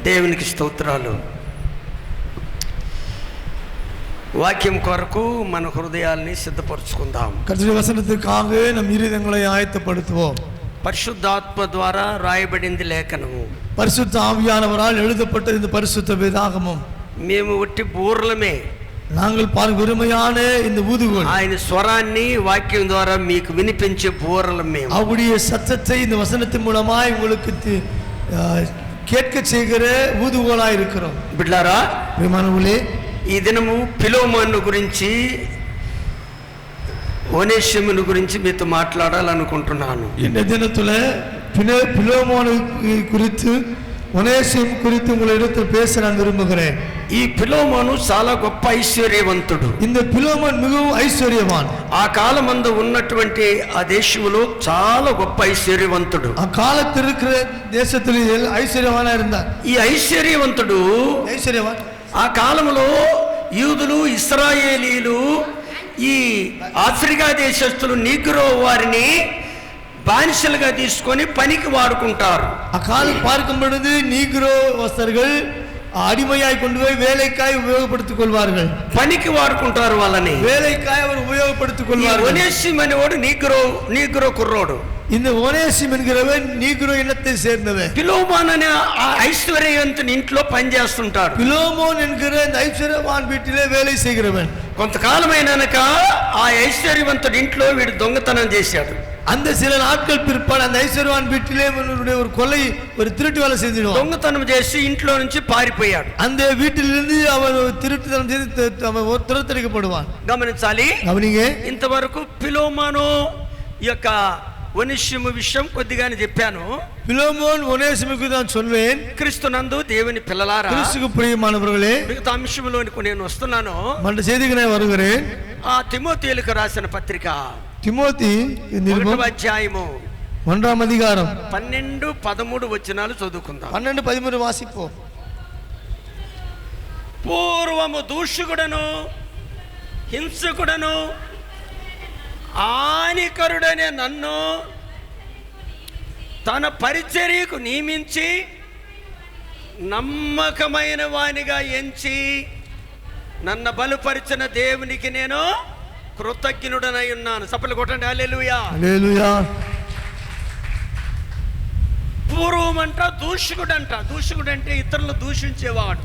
దేవునికి స్తోత్రాలు. వాక్యం కొరకు మన హృదయాల్ని సిద్ధపరచుకుందాం. கர்த்தருடைய வசனத்துக்காக நம் இருதயங்களை ஆயத்தப்படுத்துவோம். పరిశుద్ధాత్మ ద్వారా రాయబడింది లేఖనము, பரிசுத்த ஆவியானவரால் எழுதப்பட்ட இந்த பரிசுத்த வேதாகமம். మేము ఒట్టి బూర్లమే, நாங்கள் வெறுமையான இந்த ஊதுகோல், ఆయన స్వరాన్ని వాక్యం ద్వారా మీకు వినిపించే బూరలం మేము. அவருடைய சத்தத்தை இந்த வசனத்தின் மூலமாய் உங்களுக்கு கேட்க செய்கிற ஊதுகோலாய் இருக்கிறோம். బిడ్లారా, ప్రియమానవులే, ఈ దినము ఫిలోమోను గురించి, ఒనేసిమును గురించి మీతో మాట్లాడాలనుకుంటున్నాను. இந்த தினத்துல பிலோமோனு குறித்து, ஒனேசிம் குறித்து உங்களிடத்தில் பேச நான் விரும்புகிறேன். ఈ ఫిలోమోను చాలా గొప్ప ఐశ్వర్యవంతుడు. இந்த பிலோமோன் மிகவும் ஐஸ்வர்யவான். ఆ కాలమందు ఉన్నటువంటి ఆ దేశంలో చాలా గొప్ప ఐశ్వర్యవంతుడు. ఆ కాலத்தில் இருக்கிற தேசத்தில் ஐஸ்வர்யவானா இருந்தார். ఈ ఐశ్వర్యవంతుడు ఆ కాలంలో యూదులు, ఇశ్రాయేలీలు, ఈ ఆఫ్రికా దేశస్తులు నీగ్రో వారిని బానిసలుగా తీసుకొని పనికి వాడుకుంటారు. ఆ కాలం பார்க்கும் பொழுது நீக்ரோ வஸ்தர்கள் அடிமையாய் கொண்டு போய் வேலைக்காய் உபயோகப்படுத்திக் கொள்வார்கள். పనికి వాడుకుంటారు వాళ్ళని, வேலைக்காய் அவர் உபயோகப்படுத்திக் கொள்வார்கள். ఒనేసిము అనేవాడు నీగ్రో కుర్రోడు. இந்த ஒனேசிம் என்கிறவன் நீக்ரோ இனத்தை சேர்ந்தவன். పిలోమోన్ అనే ఐశ్వర్యవంతుని ఇంట్లో పనిచేస్తుంటాడు. பிலோமோன் என்கிற இந்த ஐஸ்வர்யவான் வீட்டிலே வேலை செய்கிறவன். కొంతకాలమైనాక ఆ ఐశ్వర్యవంతుడి ఇంట్లో వీడు దొంగతనం చేశాడు. அந்த சில நாட்கள் பிற்பாடு அந்த ஐஸ்வர்யவான் வீட்டிலே ஒரு கொலை, ஒரு திருட்டு வேலை செஞ்சிடுவான். దొంగతనం చేసి ఇంట్లో నుంచి పారిపోయాడు. அந்த வீட்டிலிருந்து அவன் திருட்டுத்தனம் செய்து அவன் துரத்தடிக்கப்படுவான். గమనించాలి. கவனிங்க, ఇంతవరకు ఫిలోమోను యొక్క ఒనేసిము విషయం కొద్దిగానే చెప్పాను. பிலோமோன் ஒனேசிமுக்கு நான் சொல்வேன். క్రీస్తునందు దేవుని పిల్లలారా, கிறிஸ்துவுக்கு பிரியமானவர்களே, మిగతా అంశంలోనికి నేను వస్తున్నాను. மற்ற செய்திக்கு நான் வருகிறேன். ఆ తిమోతేయులకు రాసిన పత్రిక తిమోతి 1వ అధ్యాయము 1వ அதிகாரம் 12-13 వచనాలు చదువుకుందాం. 12-13 వాసిపోం. పూర్వము దూషకుడను, హింసకుడను, హానికరుడనే నన్ను తన పరిచర్యకు నియమించి నమ్మకమైన వానిగా ఎంచి నన్ను బలపరిచిన దేవునికి నేను కృతజ్ఞుడనై ఉన్నాను. చప్పట్లు కొట్టండి. హల్లెలూయా, హల్లెలూయా. పూర్వమంట దూషకుడంట. దూషకుడంటే ఇతరులను దూషించేవాడు.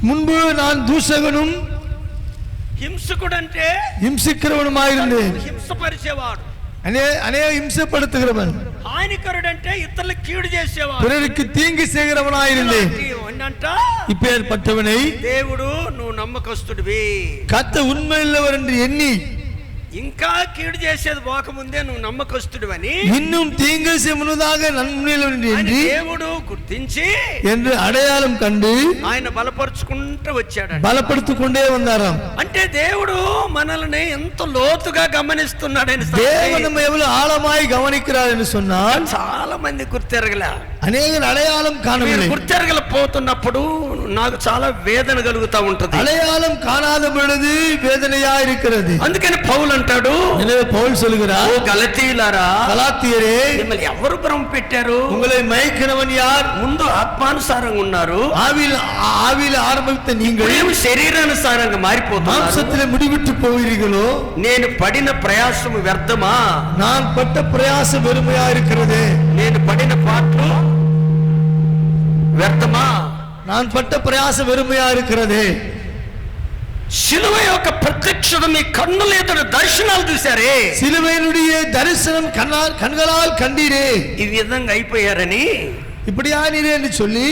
முன்பு நான் தூஷகனும் హింసకుడంటే హింసిக்கிறவனுமாயிருந்தேன். హింసపరిచేవాడు, அநேக இம்சப்படுத்துகிறவன். హానికరుడంటే ఇతరులకు కీడు చేసేవాడు, பிறருக்கு தீங்கு செய்கிறவனாயிருந்தேன். இப்பேற்பட்டவனை దేవుడు నువ్వు నమ్మకస్తుడివి, கர்த்தர் உண்மையுள்ளவர் என்று எண்ணி, ఇంకా కీడు చేసేది పోకముందే నువ్వు నమ్మకస్తుడివని, இன்னும் தீங்கு செய்ய முன்னதாக நன்மையுள்ளவர் என்று దేవుడు గుర్తించి என்று அடையாளம் கண்டு ఆయన బలపరుచుకుంటూ వచ్చాడు. பலப்படுத்திக் கொண்டே வந்தாராம். అంటే దేవుడు మనల్ని ఎంత లోతుగా గమనిస్తున్నాడని, தேவன் நம்ம எவ்வளவு ஆழமாய் கவனிக்கிறார் என்று சொன்னால் చాలా మంది గుర్తెరగల, அநேகர் அடையாளம் காணவில்லை. గుర్తెరగలపోతున్నప్పుడు నాకు చాలా వేదన కలుగుతా ఉంటది. அடையாளம் காணாத பொழுது வேதனையா இருக்கிறது. అందుకని పౌలు అంటాడు, பவுல் சொல்கிறார், ఓ గలతీయులారా, గలాతీయులే, మిమ్మల్ని ఎవరు భ్రమ పెట్టారు? உங்களை மயக்கினவன் யார்? ముందు ఆత్మానుసారంగా ఉన్నారు, ஆவியில் ஆரம்பித்த நீங்கள் శరీరానుసారంగా మారిపోతున్నారు. மாம்சத்திலே முடிவிட்டு போகிறீர்களோ? నేను పడిన ప్రయాసము వ్యర్థమా? நான் பட்ட பிரயாசம் வெறுமையா இருக்கிறது. నేను పడిన పాటలు వ్యర్థమా? நான் பட்ட பிரயாசம் வெறுமையா இருக்கிறது. శిలువ యొక్క ప్రత్యక్షత మీ కన్నుల ఎదుట దర్శనాలు చూశారే, சிலுவையினுடைய தரிசனம் கண்களால் கண்டீரே. ఈ విధంగా అయిపోయారని இப்படியா நீரே என்று சொல்லி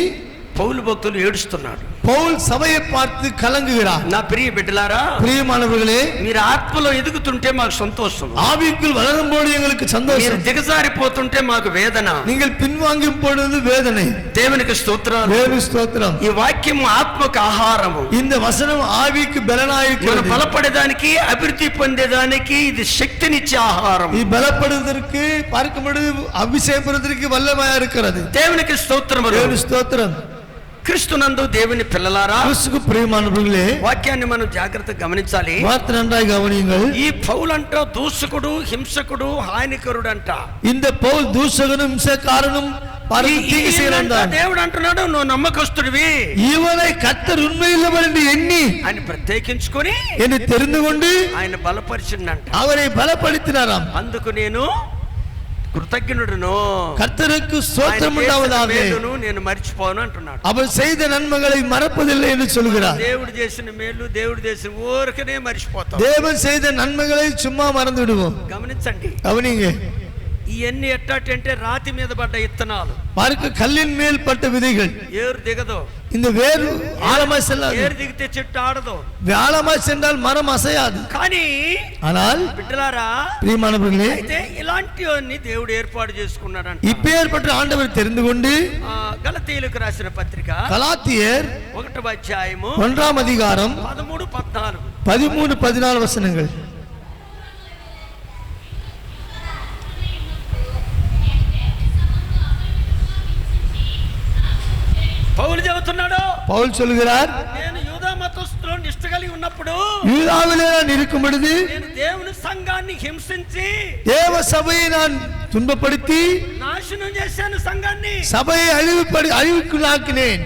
పౌలు భక్తులు ఏడుస్తున్నాడు. பவுல் சபையை பார்த்து கலங்குகிறார். నా ప్రియ బిడ్డలారా, பிரியமானவர்களே, మీరు ఆత్మలో ఎదుగుతుంటే మాకు సంతోషం, ஆவிக்குள் வளரும்போது எங்களுக்கு சந்தோஷம். మీరు దిగజారిపోతుంటే మాకు వేదన, நீங்கள் பின்வாங்கும் பொழுது வேதனை. దేవునికి స్తోత్రం. దేవుని స్తోత్రం. ఈ వాక్యం ఆత్మకు ఆహారము, இந்த వచనం ఆవికి బలనాయిక్கிறது. మనం బలపడేదానికి, అభివృద్ధి పొందేదానికి ఇది శక్తినిచ్చే ఆహారం. ఈ బలపడుவதற்கு, பார்க்கும்போது அபிஷேகம் பெறுவதற்கு வல்லமையா இருக்கிறது. దేవునికి స్తోత్రం. దేవుని స్తోత్రం. క్రీస్తునందు దేవుని పిల్లలారా, கிறிஸ்துக்கு பிரியமானவர்களே, వాక్యాన్ని మనం జాగ్రత్తగా గమనించాలి. வார்த்தை நன்றாய் கவனியுங்கள். ఈ పౌలంట దూషకుడు, హింసకుడు, హానికరుడు అంట. இந்த பவுல் தூஷகனும் இம்சக்காரனும் தீங்கு செய்கிறான். దేవుడు అంటున్నాడు, నువ్వు నమ్మకస్తుడివి, இவனை கர்த்தர் உண்மையுள்ளவர் என்று எண்ணி ఆయన ప్రత్యేకించుకొని என்னை தெரிந்து கொண்டு ఆయన బలపరిచిండంట. அவரை பலப்படுத்தினாராம். అందుకు నేను కృతజ్ఞుడును, கர்த்தருக்கு ஸ்தோத்திரம் உண்டாவதாக, నేను మర్చిపోను అంటున్నాడు. அவர் செய்த நன்மைகளை மறப்பதில்லை என்று சொல்கிறார். దేవుడు చేసిన మేలు, దేవుడు చేసిన ఊరికనే మర్చిపోతాం. தேவன் செய்த நன்மைகளை சும்மா மறந்து விடுவோம். గమనించండి, கவனிங்க. ఇవన్నీ ఎట్టాటంటే రాతి మీద పడ్డ ఇత్తనాలు, பாருங்க, கல்லின் மேல் பட்ட விதைகள். ఏరు దిగదు, இந்த வேர் ஆழமாய் செல்லாது. ఏరు దిగితే చెట్టు ఆడదు, ஆழமாய் சென்றால் மரம் அசையாது. కానీ ஆனால் బిడ్డలారా, பிரியமானவர்களே, అయితే ఇలాంటివన్నీ దేవుడు ఏర్పాటు చేసుకున్నాడంట. இப்பேற்பட்ட ஆண்டவர் தெரிந்து கொண்டு గలతీయులకు రాసిన పత్రిక கலாத்தியர் 1వ అధ్యాయము 1ஆம் அதிகாரம் 13, 14 13, 14 வசனங்கள். పౌలు చెబుతున్నాడు, பவுல் சொல்கிறார், నేను యూదా మతస్థులో నిష్ఠ కలిగి ఉన్నప్పుడు, யூதாவிலே நான் இருக்கும் பொழுது నేను దేవుని సంఘాన్ని హింసించి தேவ சபையை நான் துன்பப்படுத்தி నాశనం చేశాను, సంఘాన్ని சபையை அழிவுக்குள்ளாக்கினேன்.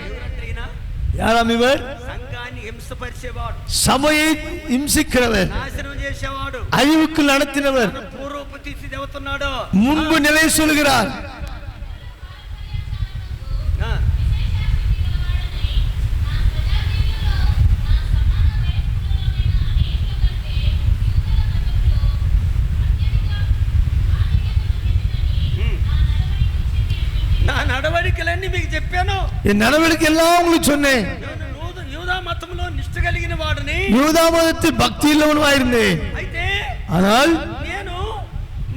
யாராம் இவர்? సంఘాన్ని హింసపరిచేవాడు, சபையை இம்சிக்கிறவர், నాశనం చేసేవాడు, அழிவுக்கு நடத்தினவர். పూర్వపు తీసి చెబుతున్నాడు, முன்பு நிலை சொல்கிறார். నా నడవడికలన్నీ మీకు చెప్పాను, என் நடவடிக்கை எல்லாம் உங்களுக்கு சொன்னேன். యూదా మతంలో నిష్ఠ కలిగిన వాడిని, யூதா மதத்தில் பக்தி உள்ளவனாயிருந்தேன். అయితే ஆனால் నేను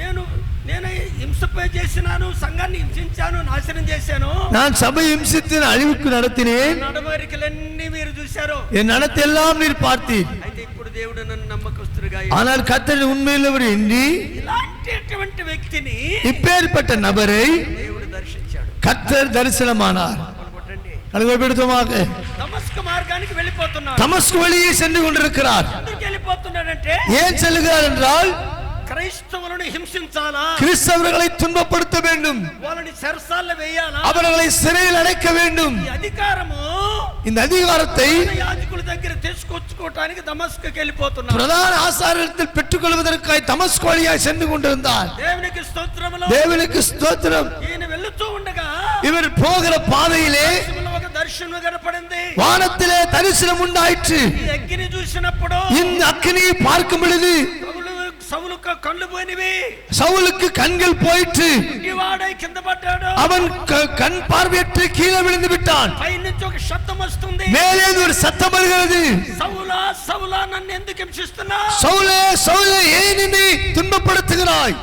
నేను నేను హింసపై చేసినాను, సంఘాన్ని హింసించాను, నాశనం చేశాను, நான் சபை இம்சித்து அழிவுக்கு நடத்தினேன். నడవడికలన్నీ మీరు చూశారు, என் நடத்தை எல்லாம் நீர் பார்த்தீர். అయితే ఇప్పుడు దేవుడు నన్ను నమ్మకస్తుడిగా, ஆனால் கர்த்தர் உண்மையுள்ளவர் என்று ఇలాంటి వ్యక్తిని இப்பேற்பட்ட நபரை దేవుడు దర్శించాడు. கர்த்தர் தரிசனமானார். கலங்கப்படுத்துமாக దమస్కు మార్గానికి వెళ్ళిపోతున్నాడు. தமஸ்கு வழியே சென்று கொண்டிருக்கிறார். ఎందుకు వెళ్ళిపోతున్నాడంటే, ஏன் செல்கிறார் என்றால் క్రైస్తవులను హింసించాలా, கிறிஸ்தவர்களை துன்பப்படுத்த வேண்டும், వాళ్ళని చెరసాల్లో వేయాలా, அவர்களை சிறையில் அடைக்க வேண்டும். ఈ అధికారము இந்த அதிகாரத்தை యాజకుల దగ్గర తీసుకొచ్చుకోవటానికి దమస్కుకి వెళ్ళిపోతున్నాడు. பிரதான ஆசாரியத்தில் பெற்றுக்கொள்வதற்காக தமஸ்கு வழியாய் சென்று கொண்டிருந்தார். దేవునికి స్తోత్రములు, தேவனுக்கு ஸ்தோத்திரம். ఈయన వెళ్తూ ఉండగా இவர் போகிற பாதையிலே ఒక దర్శనం కనపడింది. வானத்திலே தரிசனம் உண்டாயிற்று. ఈ అగ్ని చూసినప్పుడు இந்த அக்கினியை பார்க்கும் பொழுது సౌలు కళ్ళు పోయినవి, சவுலுக்கு கண்கள் போயிற்று. వాడై కింద పడ్డాడు, அவன் கண் பார்வையற்று கீழே விழுந்து விட்டான். పై నుంచి ఒక శబ్దం వస్తుంది, மேலே ஒரு சத்தம் வருகிறது, సౌలా సౌలా నన్ను ఎందుకు హింసిస్తున్నా, சவுலே சவுலே ஏன் என்னை துன்பப்படுத்துகிறாய்?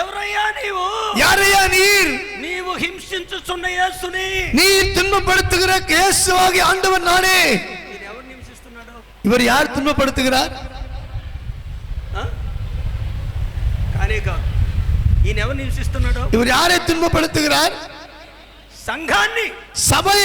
ఎవరయ్యా నీవు, யாரையா நீர்? నీవు హింసించుచున్న యేసుని, நீ துன்பப்படுத்துகிற இயேசுவாகிய ஆண்டவர் நானே. ఈయన ఎవరిని హింసిస్తున్నాడు? இவர் யார் துன்பப்படுத்துகிறார்? కానీ కాదు, ఈయన ఎవరిని హింసిస్తున్నాడు? இவர் யாரை துன்பப்படுத்துகிறார்? సంఘాన్ని, சபை,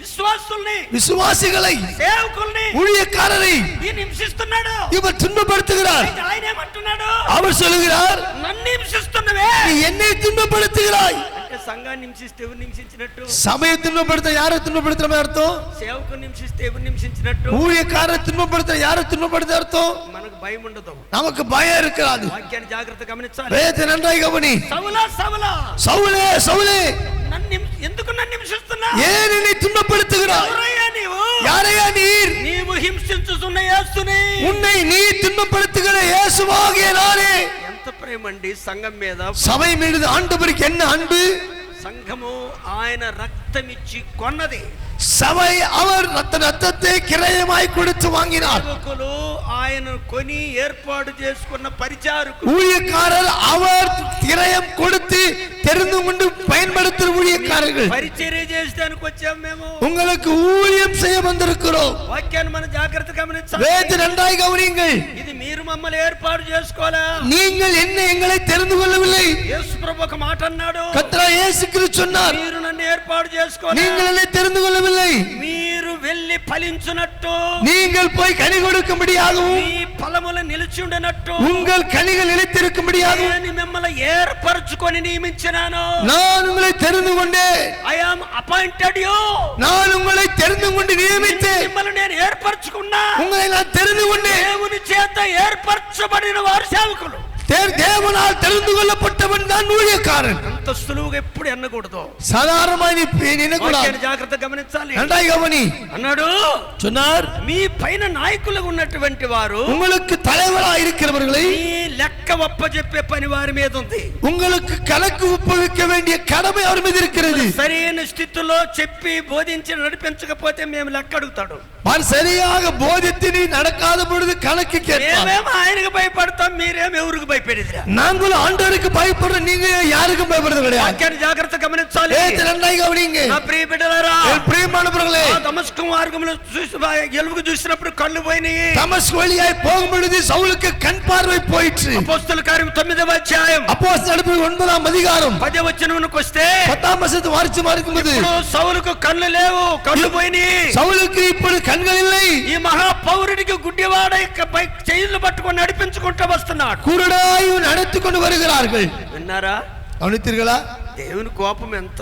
విశ్వాసుల్ని, விசுவாசிகளை, సేవకుల్ని, ஊழியக்காரரை ఈయన హింసిస్తున్నాడు. இவர் துன்பப்படுத்துகிறார். అయితే ఆయన ఏమంటున్నాడు? அவர் சொல்லுகிறார், నన్ను హింసిస్తున్నవే, நீ என்னை துன்பப்படுத்துகிறாய். అంటే సంఘాన్ని హింసిస్తే ఎవరిని హింసించినట్టు? சபையை துன்பப்படுத்த யாரை துன்பப்படுத்துற அர்த்தம்? సేవకుని హింసిస్తే ఎవరిని హింసించినట్టు? ஊழியக்காரரை துன்பப்படுத்த யாரை துன்பப்படுத்த அர்த்தம்? మనకు భయం ఉండదు. நமக்கு பயம் இருக்காது. వాక్యాన్ని జాగ్రత్తగా గమనించాలి. வேத நன்றாய் கவனி. సౌలా సౌలా, சவுலே சவுலே ఎందుకు నన్ను హింసిస్తున్నా? ஏன் என்னை துன்பப்படுத்துகிறாய்? ఎవరయ్యా నీవు? யாரையா நீர்? నీవు హింసించుతున్న యేసుని, உன்னை நீ துன்பப்படுத்துகிற இயேசுவாகிய நானே. ఎంత ప్రేమ అండి సంఘం మీద. சபை மீது ஆண்டவருக்கு என்ன அன்பு! సంఘము ఆయన రక్తమిచ్చి కొన్నది. சபை அவர் ரத்தத்தை கிரயமாய் கொடுத்து வாங்கினார். సేవకులు ఆయన కొని ఏర్పాటు చేసుకున్న పరిచారకులు, ஊழியக்காரர் அவர் கிரயம் கொடுத்து தெரிந்து கொண்டு பயன்படுத்துகிற ஊழியக்காரர்கள். పరిచర్య చేసేదానికి వచ్చాము మేము. உங்களுக்கு ஊழியம் செய்ய வந்திருக்கிறோம். వాక్యాన్ని మనం జాగ్రత్తగా గమనించాలి. வேத நன்றாய் கவனியுங்கள். ఇది మీరు మమ్మల్ని ఏర్పాటు చేసుకోవాలా? நீங்கள் என்ன எங்களை தெரிந்து கொள்ளவில்லை. యేసు ప్రభు ఒక మాట అన్నాడు, கர்த்தர் இயேசு கிறிஸ்து சொன்னார், మీరు నన్ను ఏర్పాటు చేసుకోవాలి. நீங்கள் என்னை தெரிந்து கொள்ளவில்லை. ఫలించునట్టు நீங்கள் போய் கனி கொடுக்கும்படியாகவும் మీ ఫలములు నిలిచి ఉండనట్టు உங்கள் கனிகள் நிலைத்திருக்கும்படியாகவும் నేను మిమ్మల్ని ఏర్పరచుకొని నియమించినాను. நான் உங்களை தெரிந்து கொண்டேன். I am appointed you. நான் உங்களை தெரிந்து கொண்டு நியமித்தேன். మిమ్మల్ని నేను ఏర్పరచుకున్నా. உங்களை நான் தெரிந்து கொண்டேன். దేవుని చేత ఏర్పరచబడిన వారు సేవకులు. தேவனால் தெரிந்து கொள்ளப்பட்டவன் தான் ஊழியக்காரன். అంత సులువుగా ఎప్పుడు ఎన్నకూడదు. సాధారణമായി నిన్నకూడదు. జాగ్రత్తగా గమనించాలి. நன்றாய் கவனி. అన్నాడు சொன்னார், మీ పైన నాయకులుగా ఉన్నటువంటి వారు உங்களுக்கு தலைவராக இருக்கிறவர்களை మీ లెక్క ఒప్పజెప్పే పని వారి మీద ఉంది. உங்களுக்கு கணக்கு ஒப்புவிக்க வேண்டிய கடமை அவர் மீது இருக்கிறது. సరైన స్థితిలో చెప్పి బోధించి నడిపించకపోతే మేము లెక్క అడుగుతాడు. వారు సరియాగ బోధించి நடக்காத பொழுது கணக்கு கேட்பார். మేమేమో ఆయనకు భయపడతాం, మీరేమో ఎవరికి భయపడేదిరా. நாங்கள் ஆண்டவருக்கு பயப்படுறோம், நீங்க யாருக்கும் பயப்படுறது கிடையாது. వాక్యాన్ని జాగ్రత్తగా గమనించాలి. நன்றாய் கவனிங்க. నా ప్రియ బిడ్డలారా, ప్రియమానవர்களே, దమస్కు మార్గంలో ఎలుగు చూసినప్పుడు కళ్ళు పోయినాయి. దమస్కు వழியாய் போகும் பொழுது சவுலுக்கு கண் பார்வை போயிற்று. అపోస్తల కార్యం 9వ అధ్యాయం అపోస్తలుల నడుపులు 9వ అధికారం 10వ వచనంకి వస్తే 10వ వచనం వారిచి మారుకుముందు సౌలుకు కళ్ళు లేవు, కళ్ళు పోయినాయి. సౌలుకు ఇప్పుడు కన్నులు இல்லை. ఈ మహా పౌరుడికి గుడ్డివాడై చేతులు పట్టుకొని నడిపించుకుంటూ వస్తున్నాడు. కురుడాయి నడుచుకొని வருகிறார்கள். విన్నారా? గమనించారా? దేవుని కోపం ఎంత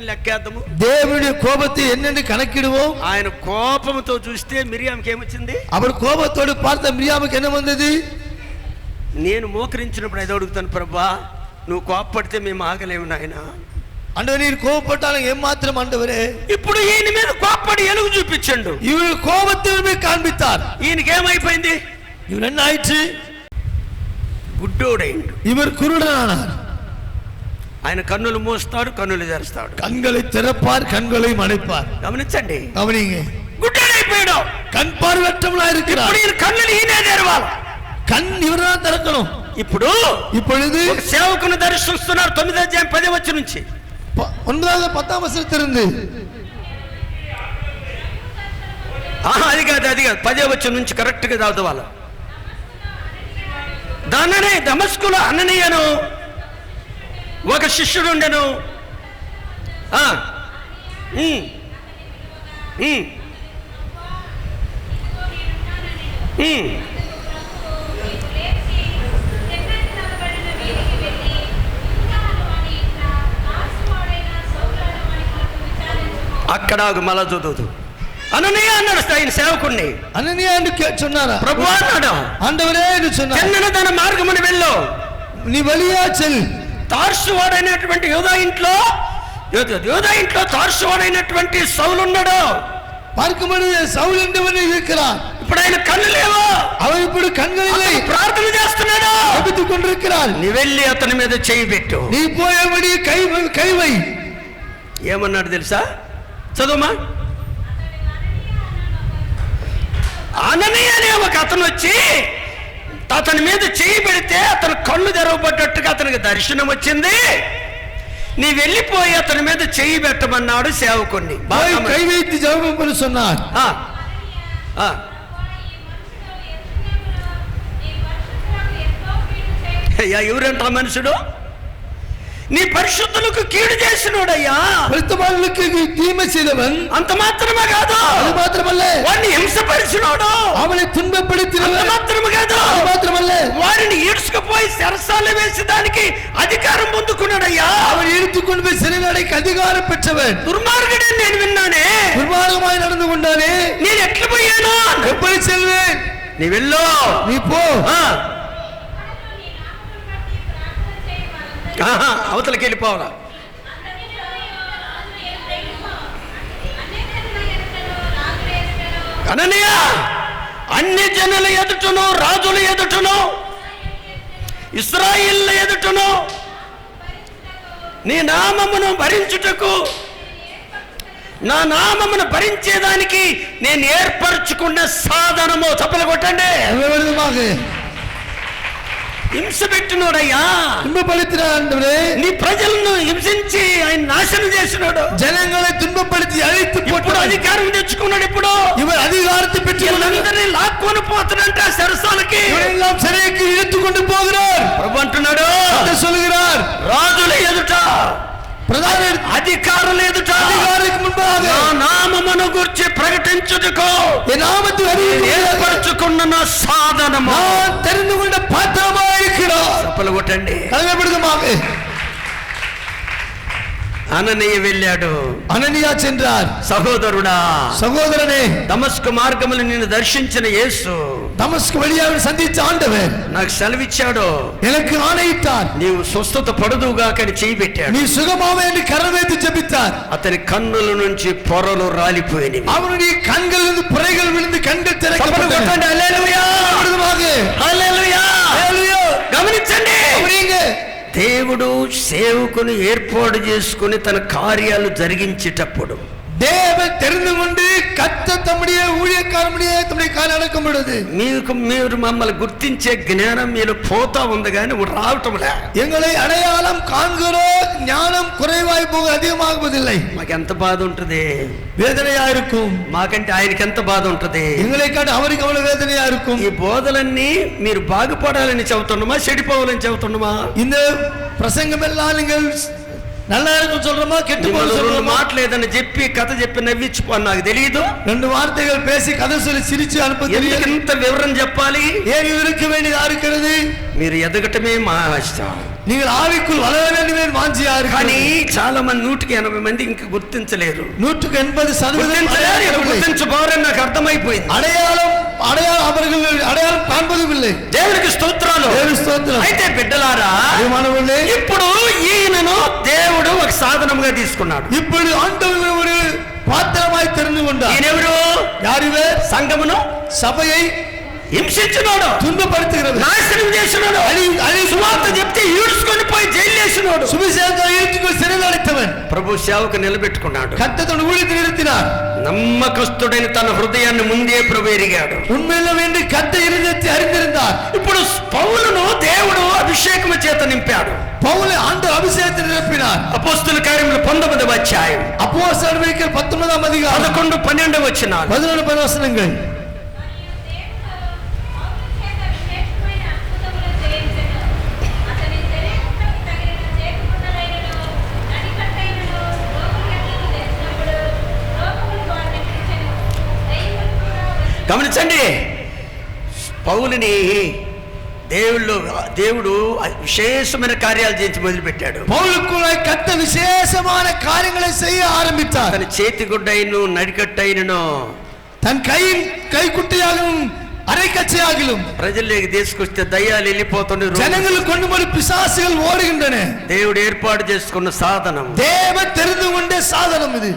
లెక్కేద్దాము. దేవుని కోపத்தை என்னென்னு கணக்கிடுவோம். ఆయన కోపంతో చూస్తే మిరియాముకి ఏమొచ్చింది? அவர் கோபத்தோடு பார்த்த மிரியாமுக்கு என்ன வந்தது? నేను మోకరించినప్పుడు ఏదో అడుగుతాను, ప్రభా నువ్వు కోపపడితే మేము ఆగలేము నాయనా. ஆண்டவரே, நீர் கோபப்பட்டாலும் ஏமாத்திரம் ஆண்டவரே. ఇప్పుడు ఈయన మీద కోపపడి ఎలుగు చూపించండు. இவர் கோபத்தை காண்பித்தார். ఈయనకి ఏమైపోయింది? இவர் என்ன ஆயிற்று? గుడ్డోడైండు. இவர் குருடனானார். ఆయన కన్నులు మూస్తాడు, కన్నులు తెరుస్తాడు. கண்களை திறப்பார், கண்களை மறைப்பார். గమనించండి. கவனிங்க. గుడ్డోడైపోయాడు, கண் பார்வையற்றவனா இருக்கிறார். ఇప్పుడు ఈయన కన్నులు ఈయనే తెరవాలి. கண் இவர்தான் திறக்கணும். இப்பொழுது సేవకుని దర్శిస్తున్నారు. 9వ అధ్యాయం 10వ వచనం నుంచి 9వ 10వ వచనத்திலிருந்து అది కాదు 10వ వచనం నుంచి కరెక్ట్ గా చదవాలి. దాననే దమస్కులో అననీయను ఒక శిష్యుడు ఉండెను. అక్కడ మళ్ళా చదువుతూ అననీయ అన్నాడు ఆయన సేవకుణ్ణి. అననీయ అని சொன்னாரா? ప్రభు అన్నాడు, ఆండవరే అని சொன்னார். చెన్నన తన మార్గమున వెళ్ళు, నీ వలియా చెల్. తార్సువాడైనటువంటి యోధా ఇంట్లో తార్సువాడైనటువంటి సౌలు ఉన్నాడు. பார்க்கும்பொழுது சவுல் என்றவன் இருக்கிறார். ఇప్పుడు ఆయన కళ్ళు లేవు, அவன் ఇప్పుడు కన్నులు இல்லை. ప్రార్థన చేస్తున్నాడు, జపిస్తుకొండిருக்கிறார். கொண்டிருக்கிறார். నీ వెళ్ళి అతని మీద చేయి పెట్టు. నీ పోయేబడి కైవై. ఏమన్నాడు తెలుసా? చదువుమా. అననీయ అనే ఒక అతను వచ్చి అతని మీద చేయి పెడితే అతను కళ్ళు తెరవబడ్డట్టుగా అతనికి దర్శనం వచ్చింది. నీ వెళ్ళిపోయి అతని మీద చేయి పెట్టమన్నాడు సేవకుణ్ణి. కై வைத்து ஜெபம் பண்ண சொன்னார். ఎవరంట మనుషుడు? నీ పరిశుద్ధులకు కీడు చేసినోడయ్యా. పరిశుద్ధులకు తీమ செய்தவன். అంత మాత్రమే కాదు, అది మాత్రమల్ల వారిని హింసపరిచినోడు, அவனை துன்பப்படுத்தினவன். అంత మాత్రమే కాదు, అది మాత్రమల్ల వారిని ఈడ్చుకుపోయి చెరసాలలో వేసేదానికి అధికారం పొందుకున్నాడయ్యా. அவன் இழுத்துக்கொண்டு போய் சிறையிலடைக்க அதிகாரம் பெற்றவன். దుర్మార్గుడే నేను విన్నానే, దుర్మార్గమాய் நடந்து கொண்டானே, నేను ఎట్లా పోయాను? எப்படி செல்வேன்? నీ వెళ్ళు, நீ పో. అవతలకి వెళ్ళిపోవాలా. అననీయ, అన్ని జనుల ఎదుటను, రాజుల ఎదుటను, ఇశ్రాయేళ్ల ఎదుటను నీ నామమును భరించుటకు, నా నామమును భరించేదానికి నేను ఏర్పరచుకున్న సాధనము. చప్పలు కొట్టండి. హింస పెట్టినోడయ్యా, துன்பப்படுத்தினாண்டவரே. నీ ప్రజలను హింసించి ఆయన నాశనం చేసినాడు. జనங்களை துன்பப்படுத்தி அழித்து போட்டு అధికారం తెచ్చుకున్నాడు. ఇప్పుడు இவர் அதிகாரத்தை పెట్టుకుని లాక్కొని పోతాడంట చెరసాలకి. இவரெல்லாம் சிறைக்கு இழுத்துக்கொண்டு போகிறார். ప్రభు అంటున్నాడు, சொல்கிறார், రాజుల ఎదుట, ప్రధాన అధికారుల ఎదుట, అధికారికి ముంబాగా నా నామమును గురించి ప్రకటించుటకు என் நாமத்தை அறிவிக்க ఏర్పరచుకున్న నా సాధనము. நான் தெரிந்து கொண்ட பாத்திரமாக இருக்கிறார். చప్పలు కొట్టండి. தலைமைப்படுத்தமாக అననీయ వెళ్ళాడు. అననీయ சென்றார். సహోదరుడా, సహోదరனே, దమస్కు మార్గములు నిన్ను దర్శించిన యేసు దమస్కు వழியாக சந்திச்ச ஆண்டவர் నాకు సెలవిచ్చాడు. எனக்கு ஆணையிட்டார். నీవు స్వస్థత పడుదుగాక అని చేయి పెట్టాడు. நீ சுகமாவே என்று கரவேத்தி ஜெபித்தார். అతని కన్నుల నుంచి పొరలు రాలిపోయినవి. அவனுடைய கண்களிலிருந்து புரைகள் விழுந்து கண்கள் திறக்கப்பட்டன. హల్లెలూయా, హల్లెలూయా, హల్లెలూయా. గమనించండి, దేవుడు సేవకుని ఏర్పాటు చేసుకుని తన కార్యాలు జరిగించేటప్పుడు தேவன் தெரிந்து கொண்டு கர்த்தர் தம்முடைய ஊழியக்காரனுடைய தம்முடைய காரியம் நடக்கும் பொழுது మీరు మమ్మల్ని గుర్తించే జ్ఞానం మీలో పోతా ఉంది కానీ రావటం లే. எங்களை அடையாளம் காண்கிற ஞானம் குறைவாய் போக அதிகமாகுவதில்லை. మాకు ఎంత బాధ ఉంటుంది, வேதனையா இருக்கும். మాకంటే ఆయనకి ఎంత బాధ ఉంటుంది. எங்களை காட்டு அவருக்கு அவ்வளவு வேதனையா இருக்கும். ఈ బోధలన్నీ మీరు బాగుపడాలని చెబుతున్నామా, చెడిపోవాలని చెబుతున్నామా? இந்த பிரசங்கம் எல்லாம் நீங்கள் நல்லா இருக்கும் சொல்றோமா, கெட்டு போக சொல்றோமா? మాట్లాడదని చెప్పి కథ చెప్పి నవ్వించుకో, నాకు తెలియదు. ரெண்டு வார்த்தைகள் பேசி கதை சொல்லி சிரிச்சு அனுப்ப தெரியும். ఎంత వివరం చెప్పాలి? ஏன் விவரிக்க வேண்டியதா இருக்கிறது? మీరు ఎదగటమే మా ఇష్టం. நீங்கள் ஆவிக்குள் வளர வேண்டுமே வாஞ்சியா இருக்கு. కానీ చాలా మంది 180 మంది ఇంకా గుర్తించలేరు. 180% గుర్తించబోరని నాకు అర్థమైపోయింది. అடையாளம் அவர்கள் அடையாளம் காண்பதும் இல்லை. దేవునికి స్తోత్రాలు. అయితే బిడ్డలారా, ఇప్పుడు ఈయనను దేవుడు ఒక సాధనముగా తీసుకున్నాడు. ఇప్పుడు ஆண்டவர் ஒரு பாத்திரமாய் தெரிந்து கொண்டார். ఈయనెవరు? யாருவே? సంఘమును, సభயை హింసించినోడు, తుன்பపడుతున్నది, నాశనం చేసినోడు, సువార్త చెప్తే ఈడ్చుకొని పోయి జైలు వేసినోడు, సువిశేషం ఈడ్చుకొని సిறையில் అடைத்தவன் ప్రభు సేవకు నిలబెట్టుకున్నాడు. కర్తతను ఊழியத்தை நிறுத்தினார். నమ్మకస్తుడైన తన హృదయాన్ని ముందే ప్రభు ఎరిగాడు. உண்மையில வேண்டி கர்த்த இருதயத்தை அறிந்திருந்தார். ఇప్పుడు పౌలును దేవుడు అభిషేకము చేత నింపాడు. పౌలు ఆండவர் అభిషేకத்தை నింపినాர். అపోస్తల కార్యములు 19వ అధ్యాయం, అపోస్తలుల కార్యములు 19వ అధ్యాయం 11, 12 వచనాలు, 11 వచనங்கள். గమనించండి, పౌలుని దేవుడు విశేషమైన కార్యాలు చేసి మొదలుపెట్టాడు. పౌలుకు కర్త విశేషమైన కార్యங்களை செய்ய ஆரம்பித்தார். తన చేతి గుడ్డైను నడికట్టైనను தன் கைக்குட்டையாகவும் அரைக்கச்சையாகிலும் ప్రజల్లోకి తీసుకొస్తే దయ్యాలు వెళ్ళిపోతుండే, జనங்கள் கொண்டு போய் பிசாசுகள் ஓடுகின்றன. దేవుడు ఏర్పాటు చేసుకున్న సాధనం, தேவன் தெரிந்து கொண்ட సాధనం ఇది.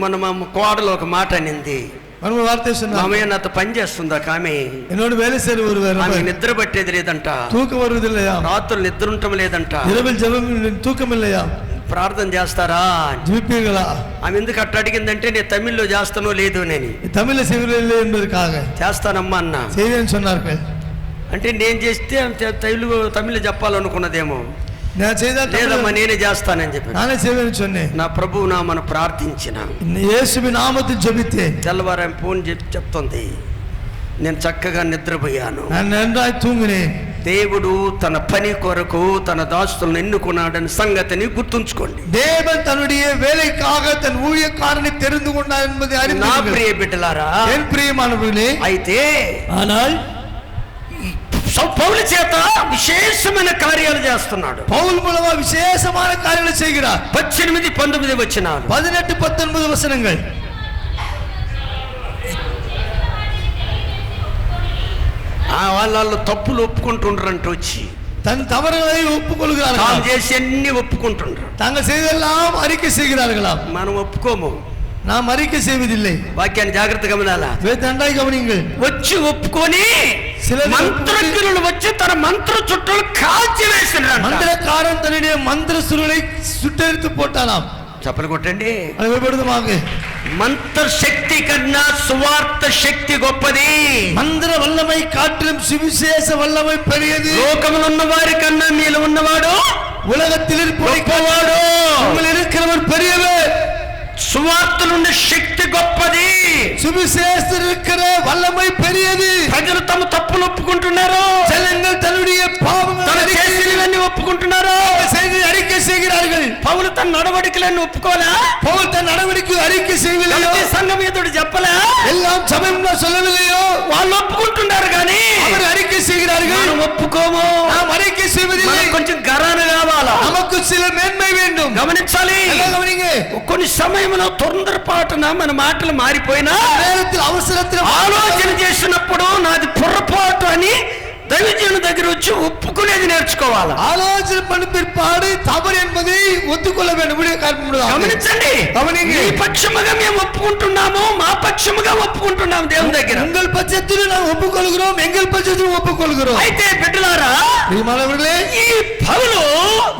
మన కోడలు ఒక మాట అనింది, మనం వార్త சொன்னா ఆమె నాతో పని చేస్తుందా, ఆమె என்னோட வேலை செய்ற ஒருவர், ఆమె నిద్ర పట్టేది లేదంట, தூக்கம் வருவதில்லையா, రాత్రులు నిద్ర ఉండటం లేదంట, இரவில் ஜெபம் தூக்கம் இல்லையா, ప్రార్థన చేస్తారా, ஜெபிப்பீர்களா? ఆమె ఎందుకు అట్లా అడిగిందంటే నేను తమిళ్లో చేస్తానో లేదు, నేను தமிழ்ல செய்வதில்லை என்பதற்காக చేస్తానమ్మా అన్న. செய்வேன்னு சொன்னார்கள். అంటే నేను చేస్తే తమిళ చెప్పాలనుకున్నదేమో, நான் செய்தால் లేదమ్మా నేనే చేస్తానని చెప్పి நானே செய்வேன்னு சொன்னேன். నా ప్రభువు నామను ప్రార్థించిన, యేసువిன் నామத்தில் ஜெபித்தேன். తెల్లవారం ఫోన్ చెప్తుంది, నేను చక్కగా నిద్రపోయాను, நான் நன்றாய் தூங்கினேன். దేవుడు తన పని కొరకు తన దాసులను ఎన్నుకున్నాడని సంగతిని గుర్తుంచుకోండి. தேவன் தன்னுடைய வேலைக்காக தன் ஊழியக்காரனை தெரிந்து கொண்டார் என்பதை నా அறிந்து ప్రియ బిడ్డలారా, என் பிரியமானவர்களே, అయితే ஆனால் పౌలు చేత విశేషమైన కార్యాలు చేస్తున్నాడు. பவுல் மூலமா விசேஷமான காரியங்களை செய்கிறார். 18, 19 వచనాలు, 18, 19 வசனங்கள். వాళ్ళు తప్పులు ఒప్పుకుంటుండ్రంట, వచ్చి தன் தவறுகளை ஒப்புக்கொள்கிறார்கள், తాము చేసి అన్ని ఒప్పుకుంటుండ్రు. தாங்கள் செய்தெல்லாம் அறிக்கை செய்கிறார்களாம். మనం ఒప్పుకోము, நாம் அறிக்கை செய்வதில்லை. వాక్యాన్ని జాగ్రత్తగా వినాలా, நன்றாய் கவனியுங்கள். వచ్చి ఒప్పుకొని சில మంత్రజ్ఞులు వచ్చి తన మంత్ర చుట్టలు కాల్చి వేసినారు. மந்திரக்காரன் தன்னுடைய மந்திர சுருளை சுட்டெரித்து போட்டானாம். చప్పలు కొట్టండి. మంత్ర శక్తి కన్నా సువార్త శక్తి గొప్పది. మంత్ర వల్లమై కాట్టిலும் సువిశేష వల్లమై పెరియది. లోకములో ఉన్న వారి కన్నా మీలో ఉన్నవాడు உலகத்தில் இருப்பவாడు இருக்கிறவர் பெரியவர். సువార్తలున్న శక్తి గొప్పది, సువిశేషం இருக்கிற వల్లమై పెరియది. ప్రజలు తమ తప్పులు ఒప్పుకుంటున్నారు, జనங்கள் தன்னுடைய பாவங்களை చేసినవన్నీ ఒప్పుకుంటున్నారు, அறிக்கை செய்கிறார்கள். పౌలు తన నడవడికలను ఒప్పుకోలే, పౌలు తన నడవడికలు அறிக்கை செய்யவில்லை. సంఘం ఎదుడు చెప్పలే, సమయంలో சொல்லவில்லையோ వాళ్ళు ఒప్పుకుంటున్నారు కానీ அவர் அறிக்கை செய்கிறார்கள் మనం ఒప్పుకోము. நாம் அறிக்கை செய்வதில்லை. మనకు కొంచెం గరాన కావాలా, நமக்கு சில மேன்மை வேண்டும். గమనించాలి. கவனிங்க. కొన్ని సమయంలో తొందరపాటున మన మాటలు మారిపోయినా நேரத்தில் அவசரத்தில் ఆలోచన చేసినప్పుడు నాది పొరపాటు అని దైవజనుని దగ్గర వచ్చి ఒప్పుకునేది నేర్చుకోవాలి. ఆలోచన பண்ண பிற்பாடு தவறு என்பதை ఒప్పుకొల్ల வேண்டும். గమనించండి, మీ పక్షముగా మేము ఒప్పుకుంటున్నాము, మా పక్షముగా ఒప్పుకుంటున్నాము దేవుని దగ్గర. உங்கள் பட்சத்தில் நாம் ஒப்புக்கொள்கிறோம், எங்கள் பட்சத்தில் ஒப்புக்கொள்கிறோம். అయితే బిడ్డలారా, ప్రియమైనవர்களே, ఈ పౌలు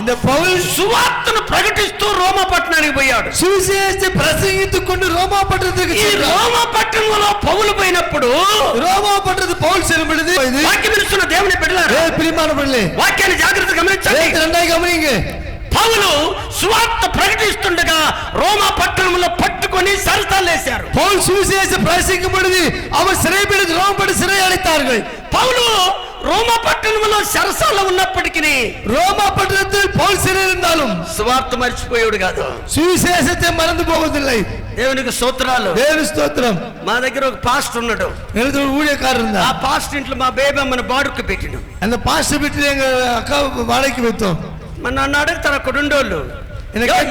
இந்த பவுல் సువార్తను ప్రకటిస్తూ రోమా పట్టణానికి పోయాడు. సువిశేషத்தை ప్రసంగిస్తుకొండు రోమా పట్టణத்துக்கு ఈ రోమా పట్టణంలో పౌలు పోయినప్పుడు రోమా పట్టణத்து పౌలు సెల్லும் பொழுது వాక్యం వినుస్తున్న దేవుని బిడ్డలారా, ప్రియమైనవர்களே, వాక్యాన్ని జాగ్రత్తగా గమనించండి. రెండోది గమనించండి. పౌలు సువార్త ప్రకటిస్తుండగా రోమా పట్టణంలో పట్టుకొని సరసాలేశారు. పౌలు సువిశేషం ప్రసంగిக்கும் பொழுது அவர் சிறைபிடித்து ரோமப்பட்டு சிறை அடைத்தார்கள். పౌలు రోమా పట్టణంలో సరసాల ఉన్నప్పటికీ రోమా పట్టణத்தில் పౌలు సిறை இருந்தாலும் సువార్త మర్చిపోయాడు కాదు, సువిశేషத்தை మறந்து పోవதில்லை. దేవునికి స్తోత్రాలు. దేవుని స్తోత్రం. మా దగ్గర ఒక పాస్టర్ ఉన్నాడు. எனக்கு ஒரு ஊழியக்காரர் இருந்தார். ఆ పాస్టర్ ఇంట్లో మా బేబీ అమ్మని బాడుకు పెట్టిను. அந்த பாஸ்டர் வீட்டில் எங்க அக்கா வாடகைக்கு வைத்தோம். నన్ను అడుగుతారు అక్కడ ఉండోళ్ళు,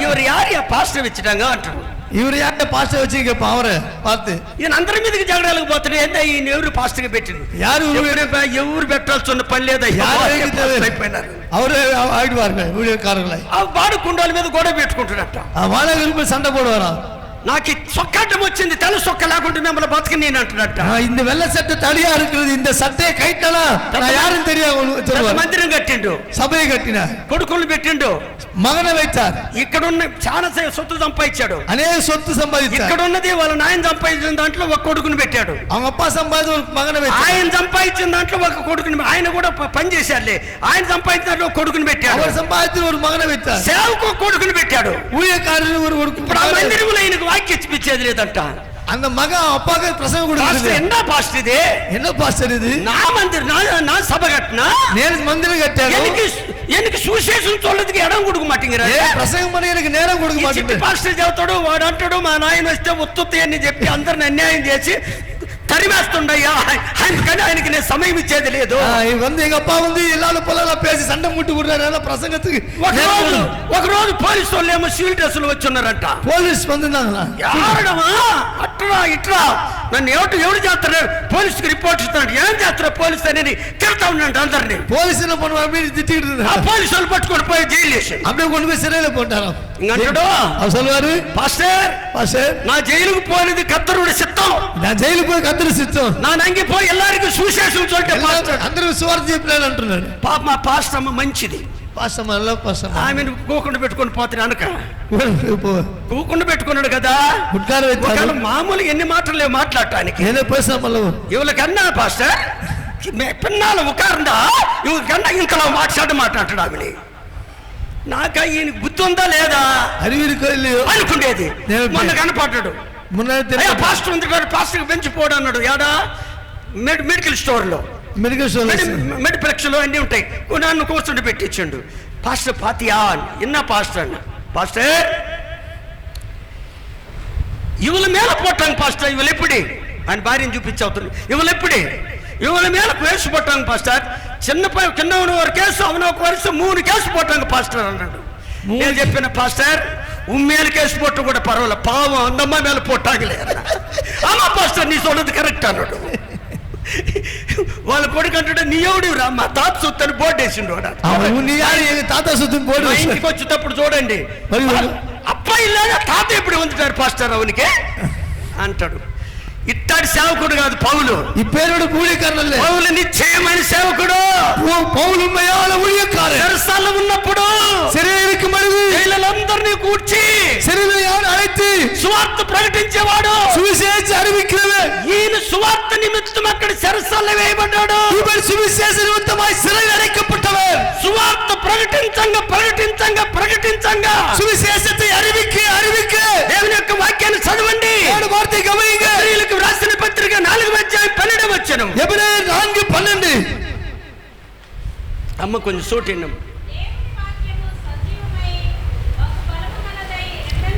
ఇవరు యారు ఆ పాస్టర్ ఇచ్చిటాங்க అంటారు. ఇవరు యాట పాస్టర్ వచ్చి கேப்பா அவரை பார்த்து ఈయన అందరి మీదకి జగడాలకు పోతాడు. ఏందా ఈయన ఎవరు పాస్టర్గా పెట్టింది, ఎవరు పెట్టాల్సి ఉన్న పని లేదా, అయిపోయినారు அவரே ஆயிடுவார்கள் ஊழியக்காரர்களை. ఆ వాడు కుండాల మీద గొడవ పెట్టుకుంటున్నట్ట. ఆ வாடகை சண்டை போடுவாரா. నాకు సొక్కటం వచ్చింది, తెల్ల సొక్క లేకుంటే మిమ్మల్ని బతికి నేను అంటున్నట్ట. இந்த வெள்ளை சட்டை தடியா இருக்குது, இந்த சட்டையை கைட்டலாம் நான் யாரும் தெரியாது. మందిరం కట్టిండు, సభயை కట్టినాர், కొడుకులు పెట్టిండు, మగన வைத்தார். ఇక్కడ ఉన్న చాలా సొత్తు సంపాదించాడు, అనేక సొత్తు సంపాదించాడు. ఇక్కడ ఉన్నది వాళ్ళ నాయన సంపాదించిన దాంట్లో ఒక కొడుకుని పెట్టాడు. அவங்க அப்பா சம்பாதிச்ச ஒரு மகனை வைத்தார். ఆయన సంపాదించిన దాంట్లో ఒక కొడుకుని, ఆయన కూడా పని చేశాడులే, ఆయన సంపాదించిన దాంట్లో ఒక కొడుకుని పెట్టాడు. அவர் சம்பாதிச்ச ஒரு மகனை வைத்தார். సేవకు కొడుకుని పెట్టాడు. ஊழியக்காரர் ஒரு ఇప్పుడు ఆ మందిరంలో ఆయనకు వాక్యం ఇప్పించేది లేదంట. அந்த மகன் அப்பாக்கு பிரசங்கம் கொடுக்கிறது. என்ன பாஸ்டர் இது, என்ன பாஸ்டர் இது, நான் மந்திரம் நான் சபை கட்டினா, నేను మందిరం కట్టాను, எனக்கு సువిశేషం சொல்லதுக்கு இடம் கொடுக்க மாட்டேங்கிறாரு. ప్రసంగం పని எனக்கு నేరం கொடுக்க மாட்டேங்கிறாరు. పాస్టర్ చెబుతాడు, వాడు అంటాడు మా నాయన వస్తే ఉత్తుత్తి అని చెప్పి అందరిని అన్యాయం చేసి తరిమేస్తుండయ్యా, కానీ ఆయనకి నేను సమయం ఇచ్చేది లేదు. எங்க அப்பா எல்லாரும் பொல்லாம் பேசி சண்டை முட்டு விடுறாரு பிரசங்கத்துக்கு. ఒక రోజు పోలీసు వాళ్ళు ఏమో సివిల్ డ్రెస్సులు వచ్చి ఉన్నారంట. పోలీస్ வந்திருந்தாங்களா, யாரடமா అట్రా ఇట్రా నన్ను ఎవరు చేస్తారు, పోలీసుకి రిపోర్ట్ ఇస్తున్నాడు. ఏం చేస్తారు పోలీసు అని తిడతా ఉన్నాడు అందరినీ. పోలీసు என்ன பண்ணுவாங்க அப்படி திட்டிட்டு இருந்தா, ఆ పోలీసు వాళ్ళు పట్టుకొని పోయి జైలు వేసి அப்படியே கொண்டு போய் சிறையில போட்டாராம். ఇంకంటాడు, அவர் சொல்லுவாரு, பாஸ்டர் பாஸ்டர் நான் ஜெயிலுக்கு போனது கர்த்தருடைய சித்தம், நான் ஜெயிலுக்கு போய் கர்த்தர் சித்தம், நான் அங்கே போய் எல்லாருக்கும் சுவிசேஷம் சொல்லிட்டேன் பாஸ்டர், అందరూ సువార్త చెప్పాను అంటున్నాడు. పాప మా పాస్టర్ అమ్మ మంచిది, పాస్టర్ అల్ల పాస్టర్ ఆమెను కూకుండా పెట్టుకొని పోతాడు అనక, కూకుండా పెట్టుకున్నాడు కదా, గుట్కారు మామూలు ఎన్ని మాటలు మాట్లాడటానికి ఏదో పేసామల్ల ఇవలకన్నా పాస్టర్ పిన్నాల ఉకారందా ఇవకన్నా ఇంకలా మాట్లాడతాడు ఆమెని. నాకు ఈయన బుద్ధి ఉందా లేదా అనుకుండేది. మొన్న కనపడ్డాడు, పాస్టర్ ఉంది కదా, పాస్టర్ పెంచిపోడు అన్నాడు. ఏడా మెడికల్ స్టోర్ లో, మెడిప్లెక్స్ లో అన్ని ఉంటాయి. నన్ను కూర్చుండి పెట్టించండు. పాస్టర్ పాతియా ఇన్నా పాస్టర్ అన్న, పాస్టర్ ఇవల మేల పోటాంగ్ పాస్టర్, ఇవలు ఎప్పుడే ఆయన భార్యను చూపించవుతుంది, ఇవలు ఎప్పుడే ఇవల మేల కేసు పోటాంగ్ పాస్టర్, కింద ఒక కేసు అవన ఒక వరుస 3 కేసు పోటాంగ్ పాస్టర్ అన్నాడు. నేను చెప్పిన పాస్టర్ ఉమ్మేలు కేసు పోట్టు కూడా పర్వాలేదు, పావం అందమ్మ మేల పోటాంగలే అమ్మా పాస్టర్ నీ చూడదు కరెక్ట్ అన్నాడు. వాళ్ళ కొడుకు అంటాడు, నీ ఎవడు రా మా తాత సొత్తని బోర్డు వేసిండు. తాత సొత్తు బోర్డు ఇంటికి వచ్చేటప్పుడు చూడండి, అబ్బాయి లేదా తాత ఎప్పుడు ఉంచుతారు పాస్టర్ అవునికి అంటాడు. ఇట్టాడి సేవకుడు కాదు పౌలు, ఈ పేరుడు ఊழிయకారులే. పౌలు నిశ్చయమైన సేవకుడు. పౌలు మయాల ఊழிయకారు చెరసాల ఉన్నప్పుడు శరీరకి మరుగు జైలందరినీ కూర్చి శరీరం అழைத்து సువార్త ప్రకటించేవాడు, సువిశేష அறிவிக்கிறவன். ఈయన సువార్త నిమిత్తం అక్కడ చెరసాల వేయబడ్డాడు. సువిశేష నిమిత్తమై సిறை అடைக்கப்பட்டவர். సువార్త ప్రకటించంగా ప్రకటించంగా ప్రకటించంగా సువిశేషத்தை அறிவிக்க அறிவிக்க దేవుని యొక్క వాక్యాన్ని చదవండి. వార్త గమనించ రాసిన పత్రిక 4:12 ఎబ్రాయర్ 4:12. అమ్మ కొంచెం సోటిన్నాం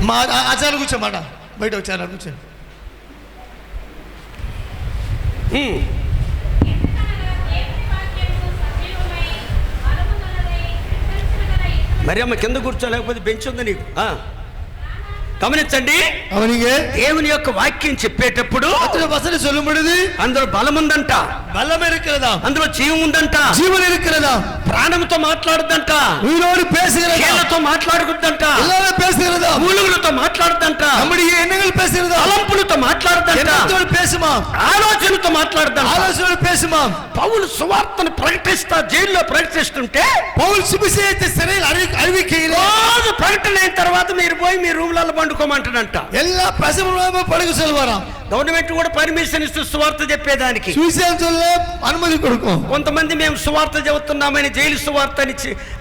మా ఆచార్య కూర్చోమాట, బయట వచ్చారు కూర్చోండి. మరి అమ్మ కింద కూర్చోలేకపోతే బెంచ్ ఉంది నీకు. గమనించండి, அவனிಗೆ దేవుని యొక్క వాక్యం చెప్పేటప్పుడు అతడు వసనం சொல்லும்பொழுது అందులో బలం ఉందంట, బలం இருக்கிறதா, అందులో జీవం ఉందంట, జీవన இருக்கிறதா, ప్రాణంతో మాట్లాడుద్దంట, உயிரோடு பேசுகிறதா, కీళ్ళతో మాట్లాడుకుందంట, எல்லாரும் பேசுகிறதா, మూలుగులతో మాట్లాడుద్దంట, நம்முடைய ఎన్నెగలు பேசுகிறதா, తలంపులతో మాట్లాడుద్దంట, ఎన్నెగలు పేసుమా, ఆలోచనతో మాట్లాడుద్దంట, ఆలోచనలు పేసుమా. పౌలు సువార్తను ప్రకటిస్తా జైల్లో ప్రకటిస్తుంటే పౌలు సువిశేషத்தை சிறையில் அறிவிக்கையிலே రోజు ప్రకటన అయిన తర్వాత మీరు పోయి మీ రూమ్లలో పండుకోమంటాడంట. எல்லா பிரசவமும் படுக்க சொல்வாராம். గవర్నమెంట్ కూడా పర్మిషన్ ఇస్తూ సువార్త చెప్పేదానికి, సువిశేషం சொல்ல అనుమతి கொடுக்கும். కొంతమంది మేము సువార్త చెబుతున్నామని జైలు సువార్త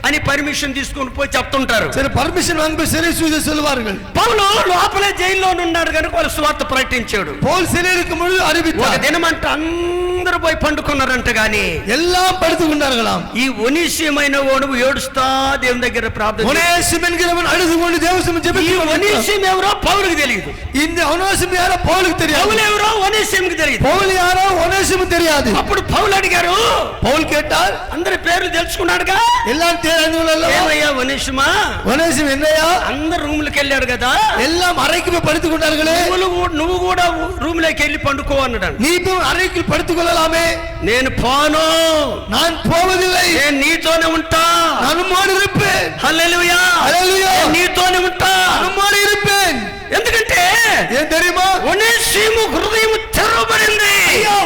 అని పర్మిషన్ తీసుకొని పోయి చెప్తుంటారు. సరే పర్మిషన్ వాంగి పోయి సిறை సువిశేషం சொல்வார்கள். పౌలు లోపలే జైల్లో ఉన్నాడు కనుక వాళ్ళు సువార్త ప్రకటించాడు. పౌలు సిறையில் இருக்கும்போது அறிவித்தார். ఒక దినమంట అందరూ పోయి పండుకున్నారంట, గాని எல்லாம் படுத்துக்கொண்டார்களாம். ఈ ఒనీసిమైన వాడు ఏడుస్తా దేవుని దగ్గర ప్రార్థన. ఒనేసిము ఎన్கிறவன் అழுதுకొండు దేవుని జెబికి. ఒనీసిము ఎవరో పౌలుకి తెలియదు. இந்த ఒనేసిము யாரో పౌలుకి తెలియదు. పౌలు ఎవరో ఒనీసిముకి తెలియదు. పౌలు யாரோ ఒనేసిము తెలియదు. అప్పుడు పౌలు అడిగారు, పౌలు కేட்டார், అందరి పేర్లు తెలుసుకున్నాడుగా, எல்லாம் தெரிஞ்சவங்கள ఏమయ్యా ఒనీసిమా, ఒనేసిము என்னையா, అందరు రూమ్లకు వెళ్ళాడు కదా, எல்லாம் அறைக்கு போய் படுத்துக்கொண்டார்களே, నువ్వు కూడా రూమ్ లోకి వెళ్ళి పండుకో అన్నాడు. నీతో అறைకి పడుకోలామే. నేను పోను, நான் పోవదిలై, నేను నీతోనే ఉంటా, நான் உம்மோடு இருப்பேன். హల్లెలూయా, హల్లెలూయా, నేను నీతోనే ఉంటా, நான் உம்மோடு இருப்பேன். ఎందుకంటే ఏం தெரியுமா, ఒనేసిము హృదయం తెరవబడింది.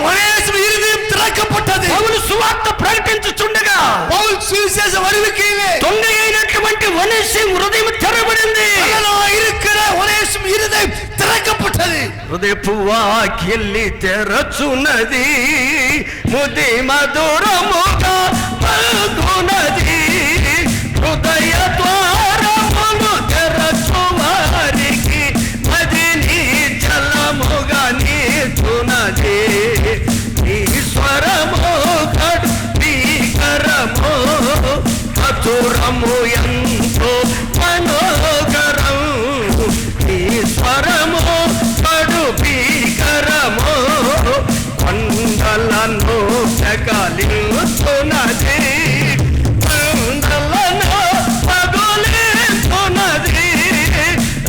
ఒనేసిము హృదయం తెరవబడ్డది. పౌలు సువార్త ప్రకటించుచుండగా పౌలు సువిశేషం அறிவிக்கையிலே దొంగ అయినటువంటి ఒనేసిము హృదయం తెరవబడింది. అలా இருக்கிற ఒనేసిము హృదయం తెరవబడ్డది. హృదయపు వాకిలి తెరచున్నది, ముది మధురముగా పలుకున్నది, హృదయ ద్వారములు తెరచు వారికి మదిని జలముగా నీతున్నది. నీ స్వరము కడు భీకరము, మధురము ఎంతో మనోగరం. నీ స్వరము కడు భీకరము, కొండలను పగలించున్నది, కొండలను పగలించున్నది,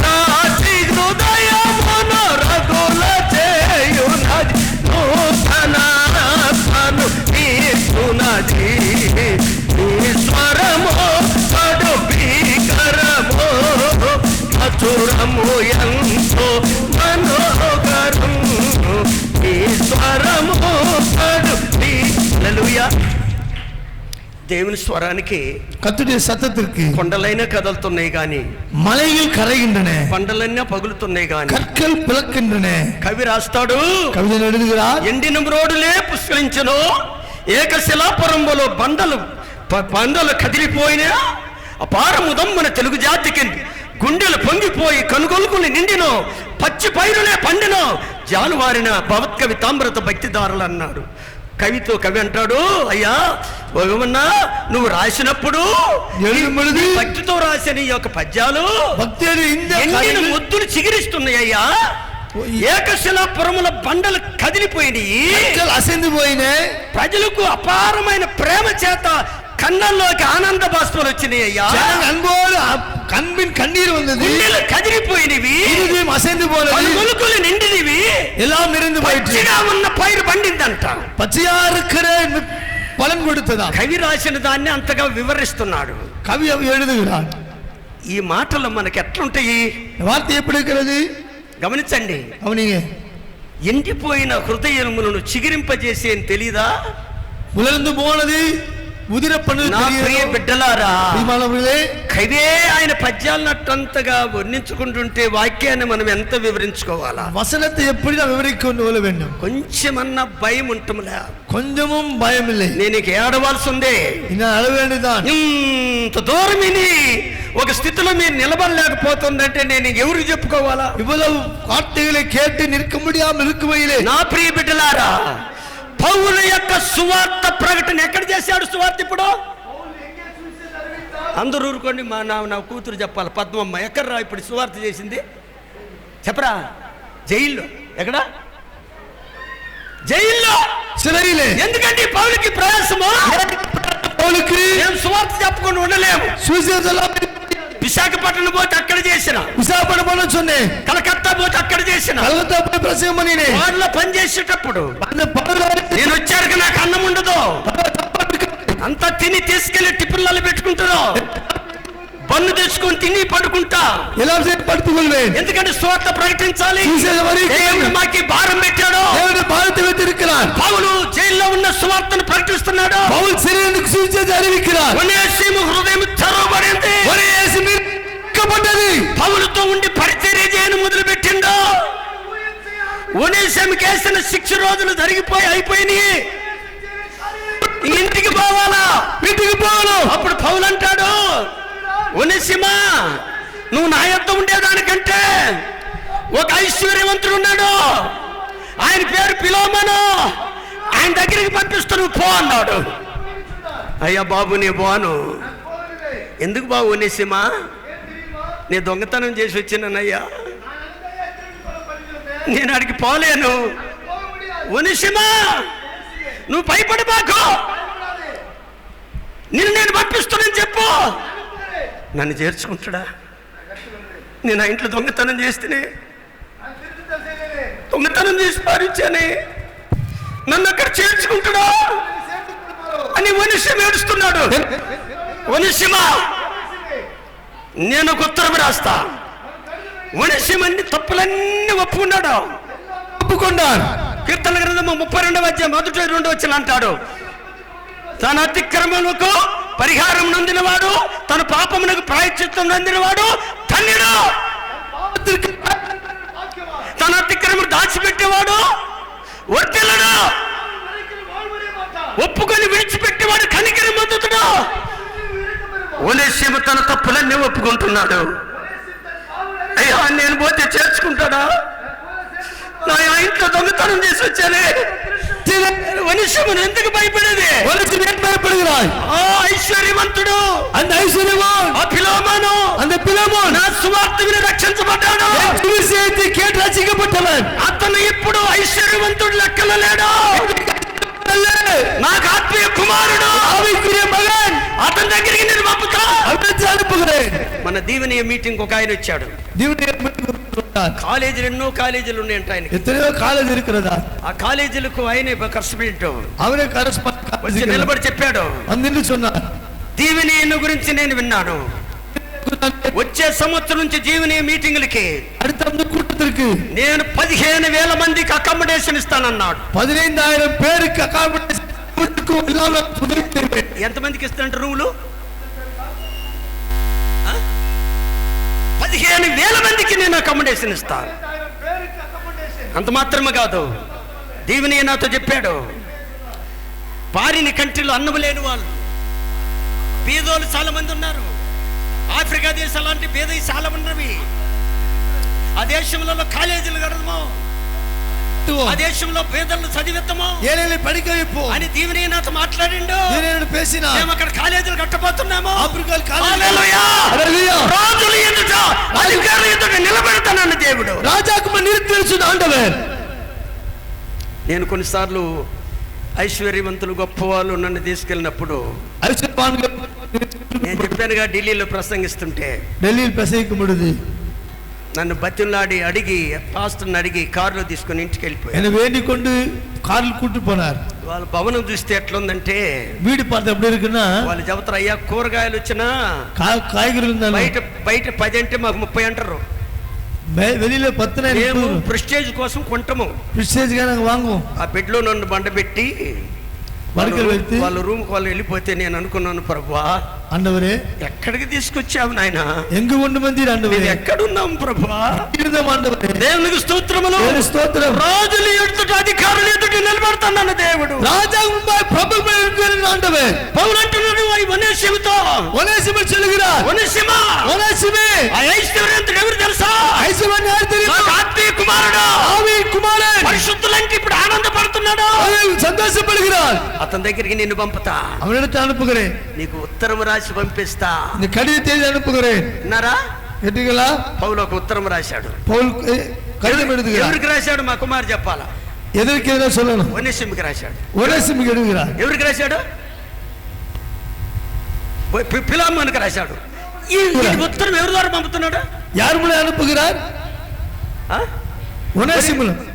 రాతి హృదయమును రగుల చేయున్నది, నూతన ఆత్మను నీతున్నది. నీ స్వరము కడు భీకరము, మధురము ఎంతో మనోగరం. నీ స్వరము కడు హల్లెలూయా. దేవుని స్వరానికి, కర్తருடைய సత్తத்திற்கு కొండలైనా కదులుతున్నాయి గాని, మలైలు కరగిன்றன, కొండలైనా పగులుతున్నాయి గాని, కற்கள் పిలకిன்றன. కవి రాస్తాడు, కవితలు எழுதுகிறார், ఎండిన రోడ్డులే పుష్కరించును, ఏకశిలాపురంలో బండలు కదిలిపోయినా, అపారముదమ్మన తెలుగు జాతికి గుండెలు పొంగిపోయి కనుగొలుకుని నిండినో, పచ్చి పైరులే పండినో, జాలువారిన భవత్కవి తామ్రత భక్తిదారులు అన్నాడు. కవి అంటాడు, అయ్యా భగవన్నా, నువ్వు రాసినప్పుడు భక్తితో రాసిన ఈ యొక్క పద్యాలు ఎండిన ముద్దులు చిగిరిస్తున్నాయ్యా. ఏకశిలాపురముల బండలు కదిలిపోయినాయి, అసెందిపోయినాయి, ప్రజలకు అపారమైన ప్రేమ చేత కన్నుల్లోకి ఆనంద బాష్పాలు వచ్చినాయి అయ్యా. కన్బిన్ కన్నీరు ఉన్నది, కదిలిపోయినవి, కొలుకులు నిండినవి, ఎలా పచ్చిగా ఉన్న పైరు పండిందంట, పచ్చిగా పొలం కొడుతుందా. కవి రాసిన దాన్ని అంతగా వివరిస్తున్నాడు. కవి ఎడుగురాడు. ఈ మాటలు మనకి ఎట్లుంటాయి, వార్త ఎప్పుడు గమనించండి. అవునిగే, ఎండిపోయిన హృదయములను చిగిరింపజేసి అని తెలీదా, ములందు పోనది ముదిర పన్ను. నా ప్రియ బిడ్డలారా, కవే ఆయన పద్యాలనట్టంతగా వర్ణించుకుంటుంటే వాక్యాన్ని మనం ఎంత వివరించుకోవాలా. వసనத்தை எப்படி వివరించుకుంటూ வேண்டும். కొంచెమన్నా భయం ఉంటంలే, కొంచెము భయం இல்லை. నేను ఏడవాల్సి ఉంది, ఇంత దూరం విని ఒక స్థితిలో మీరు నిలబడలేకపోతుందంటే నేను ఎవరికి చెప్పుకోవాలా. ఇவ்வளவு வார்த்தைகளை கேட்டு நிற்க முடியாமல் இருக்குமையிலே నా ప్రియ బిడ్డలారా, పౌలు యొక్క సువార్త ప్రకటన ఎక్కడ చేశాడు? సువార్త ఇప్పుడు అందరూ ఊరుకోండి. నా కూతురు చెప్పాలి, పద్మమ్మ ఎక్కడరా ఇప్పుడు సువార్త చేసింది చెప్పరా? జైల్లో. ఎక్కడ? జైల్లో சிறையிலே. ఎందుకంటే పౌలుకి ప్రయాసము, పౌలుకి మేము సువార్త చెప్పుకొని ఉండలేము. சுவிசேஷம் విశాఖపట్నం పోతే అక్కడ చేసిన, విశాఖపట్నం పోలో சொன்னேன், కలకత్తా పోతే అక్కడ చేసిన, కలకత్తా పోయి ప్రసంగం பண்ணினே. వాళ్ళ పని చేసేటప్పుడు அந்த பவுలు నేను వచ్చాక నాకు అన్నం ఉండదు, అంతా తిని తీసుకెళ్లి టిఫిన్లలో పెట్టుకుంటారు, బన్ను తెచ్చుకొని తిని పడుకుంటా. எல்லாம் சேர்த்து படுத்துக் கொள்வேன். ఎందుకంటే సువార్త ప్రకటించాలి. சுவிசேஷம் దేవుడు మాకి భారం పెట్టాడు. దేవుడు భారత வைத்திருக்கிறார். పౌలు జైల్లో ఉన్న సువార్తను ప్రకటిస్తున్నాడు. పౌలు శరీరానికి సువిశేషం அறிவிக்கிறார். ఒనేసిము హృదయం తెరవబడింది. ఒనేసిము విప్పబడ్డది. పౌలుతో ఉండి పరిచర్య చేయను మొదలు పెట్టిండు. ఒనేసిముకి వేసిన 6 రోజులు జరిగిపోయి అయిపోయినాయి. ఇంటికి పోవాలా, ఇంటికి పోవాలా. అప్పుడు పౌలు అంటాడు, ఒనేసిమా నువ్వు నా యొద్ద ఉండేదానికంటే ఒక ఐశ్వర్యవంతుడు ఉన్నాడు, ఆయన పేరు పిలోమను, ఆయన దగ్గరికి పంపిస్తూ నువ్వు పో అన్నాడు. అయ్యా బాబు నీ పోను. ఎందుకు బాబు ఒనేసిమా? నీ దొంగతనం చేసి వచ్చినానయ్యా, నేను అడిగి పోలేను. ఒనేసిమా నువ్వు భయపడి మాకు, నేను పంపిస్తున్నాను చెప్పు. నన్ను చేర్చుకుంటాడా? నేను ఆ ఇంట్లో దొంగతనం చేస్తేనే, దొంగతనం చేసి పారించానే, నన్ను అక్కడ చేర్చుకుంటాడా అని ఒనేసిము ఏడుస్తున్నాడు. ఒనేసిమా నేను ఒక ఉత్తరం రాస్తా. ఒనేసిము అన్ని తప్పులన్నీ ఒప్పుకున్నాడు. కీర్తన గ్రంథము 32వ అధ్యాయం 1-2 వచనం అంటాడు, తన అతిక్రమములకు పరిహారం నొందినవాడు, తన పాపమునకు ప్రాయశ్చిత్తం నొందినవాడు ధన్యుడు. తన అతిక్రమం దాచిపెట్టేవాడు వర్ధిల్లుడు, ఒప్పుకొని విడిచిపెట్టేవాడు కనికరం పొందుతాడు. ఒనేసిము తన తప్పులన్నీ ఒప్పుకుంటున్నాడు. అయ్యా నేను పోతే చేర్చుకుంటాడా? నా ఇంట్లో దొంగతనం చేసి వచ్చానే. ఒనేసిము ఎందుకు భయపడేది? ఐశ్వర్యవంతుడు, அந்த ஐஸ்வர்யவான், ఆ పిలోమను, அந்த பிலமோன் నా సువార్త విని రక్షించబడ్డాడు. సువిశేషத்தை కేటు రక్షించబడ్డవన్. అతను ఇప్పుడు ఐశ్వర్యవంతుడు లెక్కలో లేడు. నాకు ఆత్మీయ కుమారుడు, ఆవికురే మగన్, అతని దగ్గరికి నేను పంపుతా. అనుపుகிறேன். మన దీవెనీయ మీటింగ్ ఒక ఆయన వచ్చాడు. కాలేజీలు ఎన్నో కాలేజీలు ఉన్నాయంట ఆయనకి. ఎత్తనో కాలేజ్ இருக்கிறதா? ఆ కాలేజీలకు ఆయనే కరెస్పాండెంట్. అవరే కరెస్పాండెంట్ వచ్చి నిలబడి చెప్పాడు, అందుని சொன்னார், దీవెనీయ గురించి నేను విన్నాను. వచ్చే సంవత్సరం నుంచి జీవనీయ మీటింగులకి அடுத்த கூட்டத்திற்கு నేను 15,000 మందికి అకామిడేషన్ ఇస్తానన్నాడు. 15,000 பேருக்கு అకామిడేషన్. ఎంతమందికి ఇస్తానంట రూములు? 15,000 మందికి నేను అకామిడేషన్ ఇస్తాను. అంత మాత్రమే కాదు, దీవెనీయ నాతో చెప్పాడు, పారిని కంట్రీలో అన్నం లేని వాళ్ళు, బీదోళ్ళు చాలా మంది ఉన్నారు. ఆఫ్రికా దేశాలు లాంటి బీద చాలా ఉన్నవి. ఆ దేశంలో కాలేజీలు కడదాము, ఆ దేశంలో పేదలను చదివిద్దాము, ఏలేలు పడిక వైపు అని దీవెనీయ నాతో మాట్లాడిండు. నేను పేసిన మేము అక్కడ కాలేజీలు కట్టబోతున్నాము. ఆఫ్రికాలో హల్లెలూయా, హల్లెలూయా. రాజుల ఎదుట అధికారుల ఎదుట నిలబెడతానన్న దేవుడు, రాజాకు నిరుద్దేశుడు ఆండవర్. నేను కొన్నిసార్లు ఐశ్వర్యవంతులు గొప్ప వాళ్ళు నన్ను తీసుకెళ్ళినప్పుడు నేను చెప్పానుగా, ఢిల్లీలో ప్రసంగిస్తుంటే, ఢిల్లీలో ప్రసంగికుముడిది నన్ను బతిలాడి అడిగి పాస్టర్ని అడిగి కారులో తీసుకుని ఇంటికి వెళ్ళిపోయాను. వేడికొండు కార్లు కూట్టు పోనారు. వాళ్ళ భవనం చూస్తే ఎట్లుందంటే, వీడి పాత ఎప్పుడు இருக்குன்னா, వాళ్ళు చెబుతారు, అయ్యా కూరగాయలు వచ్చినా కాయగూరలు బయట 10 అంటే మాకు 30 అంటారు. வெளியில 10 మేము ప్రెస్టేజ్ కోసం కొంటాము. ప్రెస్టేజ్ గా వాంగు. ఆ బెడ్ లో నన్ను బండబెట్టి వాళ్ళ రూమ్ కు వాళ్ళు వెళ్ళిపోతే నేను అనుకున్నాను, ప్రభువా ఆండవరే ఎక్కడికి తీసుకొచ్చావు నాయన, ఎంగు ఉండు మంది ఆండవరే, ఎక్కడున్నాం ప్రభువా? ఆండవరే దేవునికి స్తోత్రములు. స్తోత్రం. రాజులు ఎదుట అధికారులు ఎదుట నిలబడతానన్న దేవుడు, రాజా ప్రభువు ఆండవే. పౌలు అంటున్నాడు, ఒనేసిముతో, ఒనేసిము చెల్లుகிறார், ఒనేసిమా, ఒనేసిమే. ఆ ఐశ్వర్యవంతుడు ఎవరు తెలుసా? ఐశ్వర్యం యారు తెలియదు? ఆత్మీయ కుమారుడు, ఆవి కుమారన్. పరిశుద్ధులంటే ఇప్పుడు ఆనందపడుతున్నాడు, సంతోషపడుகிறார். అతని దగ్గరికి నిన్ను పంపుతా, அவனிடத்தை அனுப்புகிறேன், నీకు ఉత్తరం రాసి పంపిస్తా. இந்த கடிதத்தை அனுப்புகிறேன். విన్నారా? கேட்டீங்களா? పౌలు ఒక ఉత్తరం రాశాడు. పౌలు కడితం எழுதுகிறார். ఎవరికి రాశాడు? మా కుమారు చెప్పాలా? எதற்கு எதிராக சொல்லணும்? ஒனேசிமுக்கு ராశాడు. ஒனேசிமுக்கு எழுதுகிறார். ఎవరికి రాశాడు? పిలోమోనుకు రాశాడు. ఈ ఉత్తరం ఎవరి ద్వారా పంపుతున్నాడు? யார் மூலம் அனுப்புகிறார்?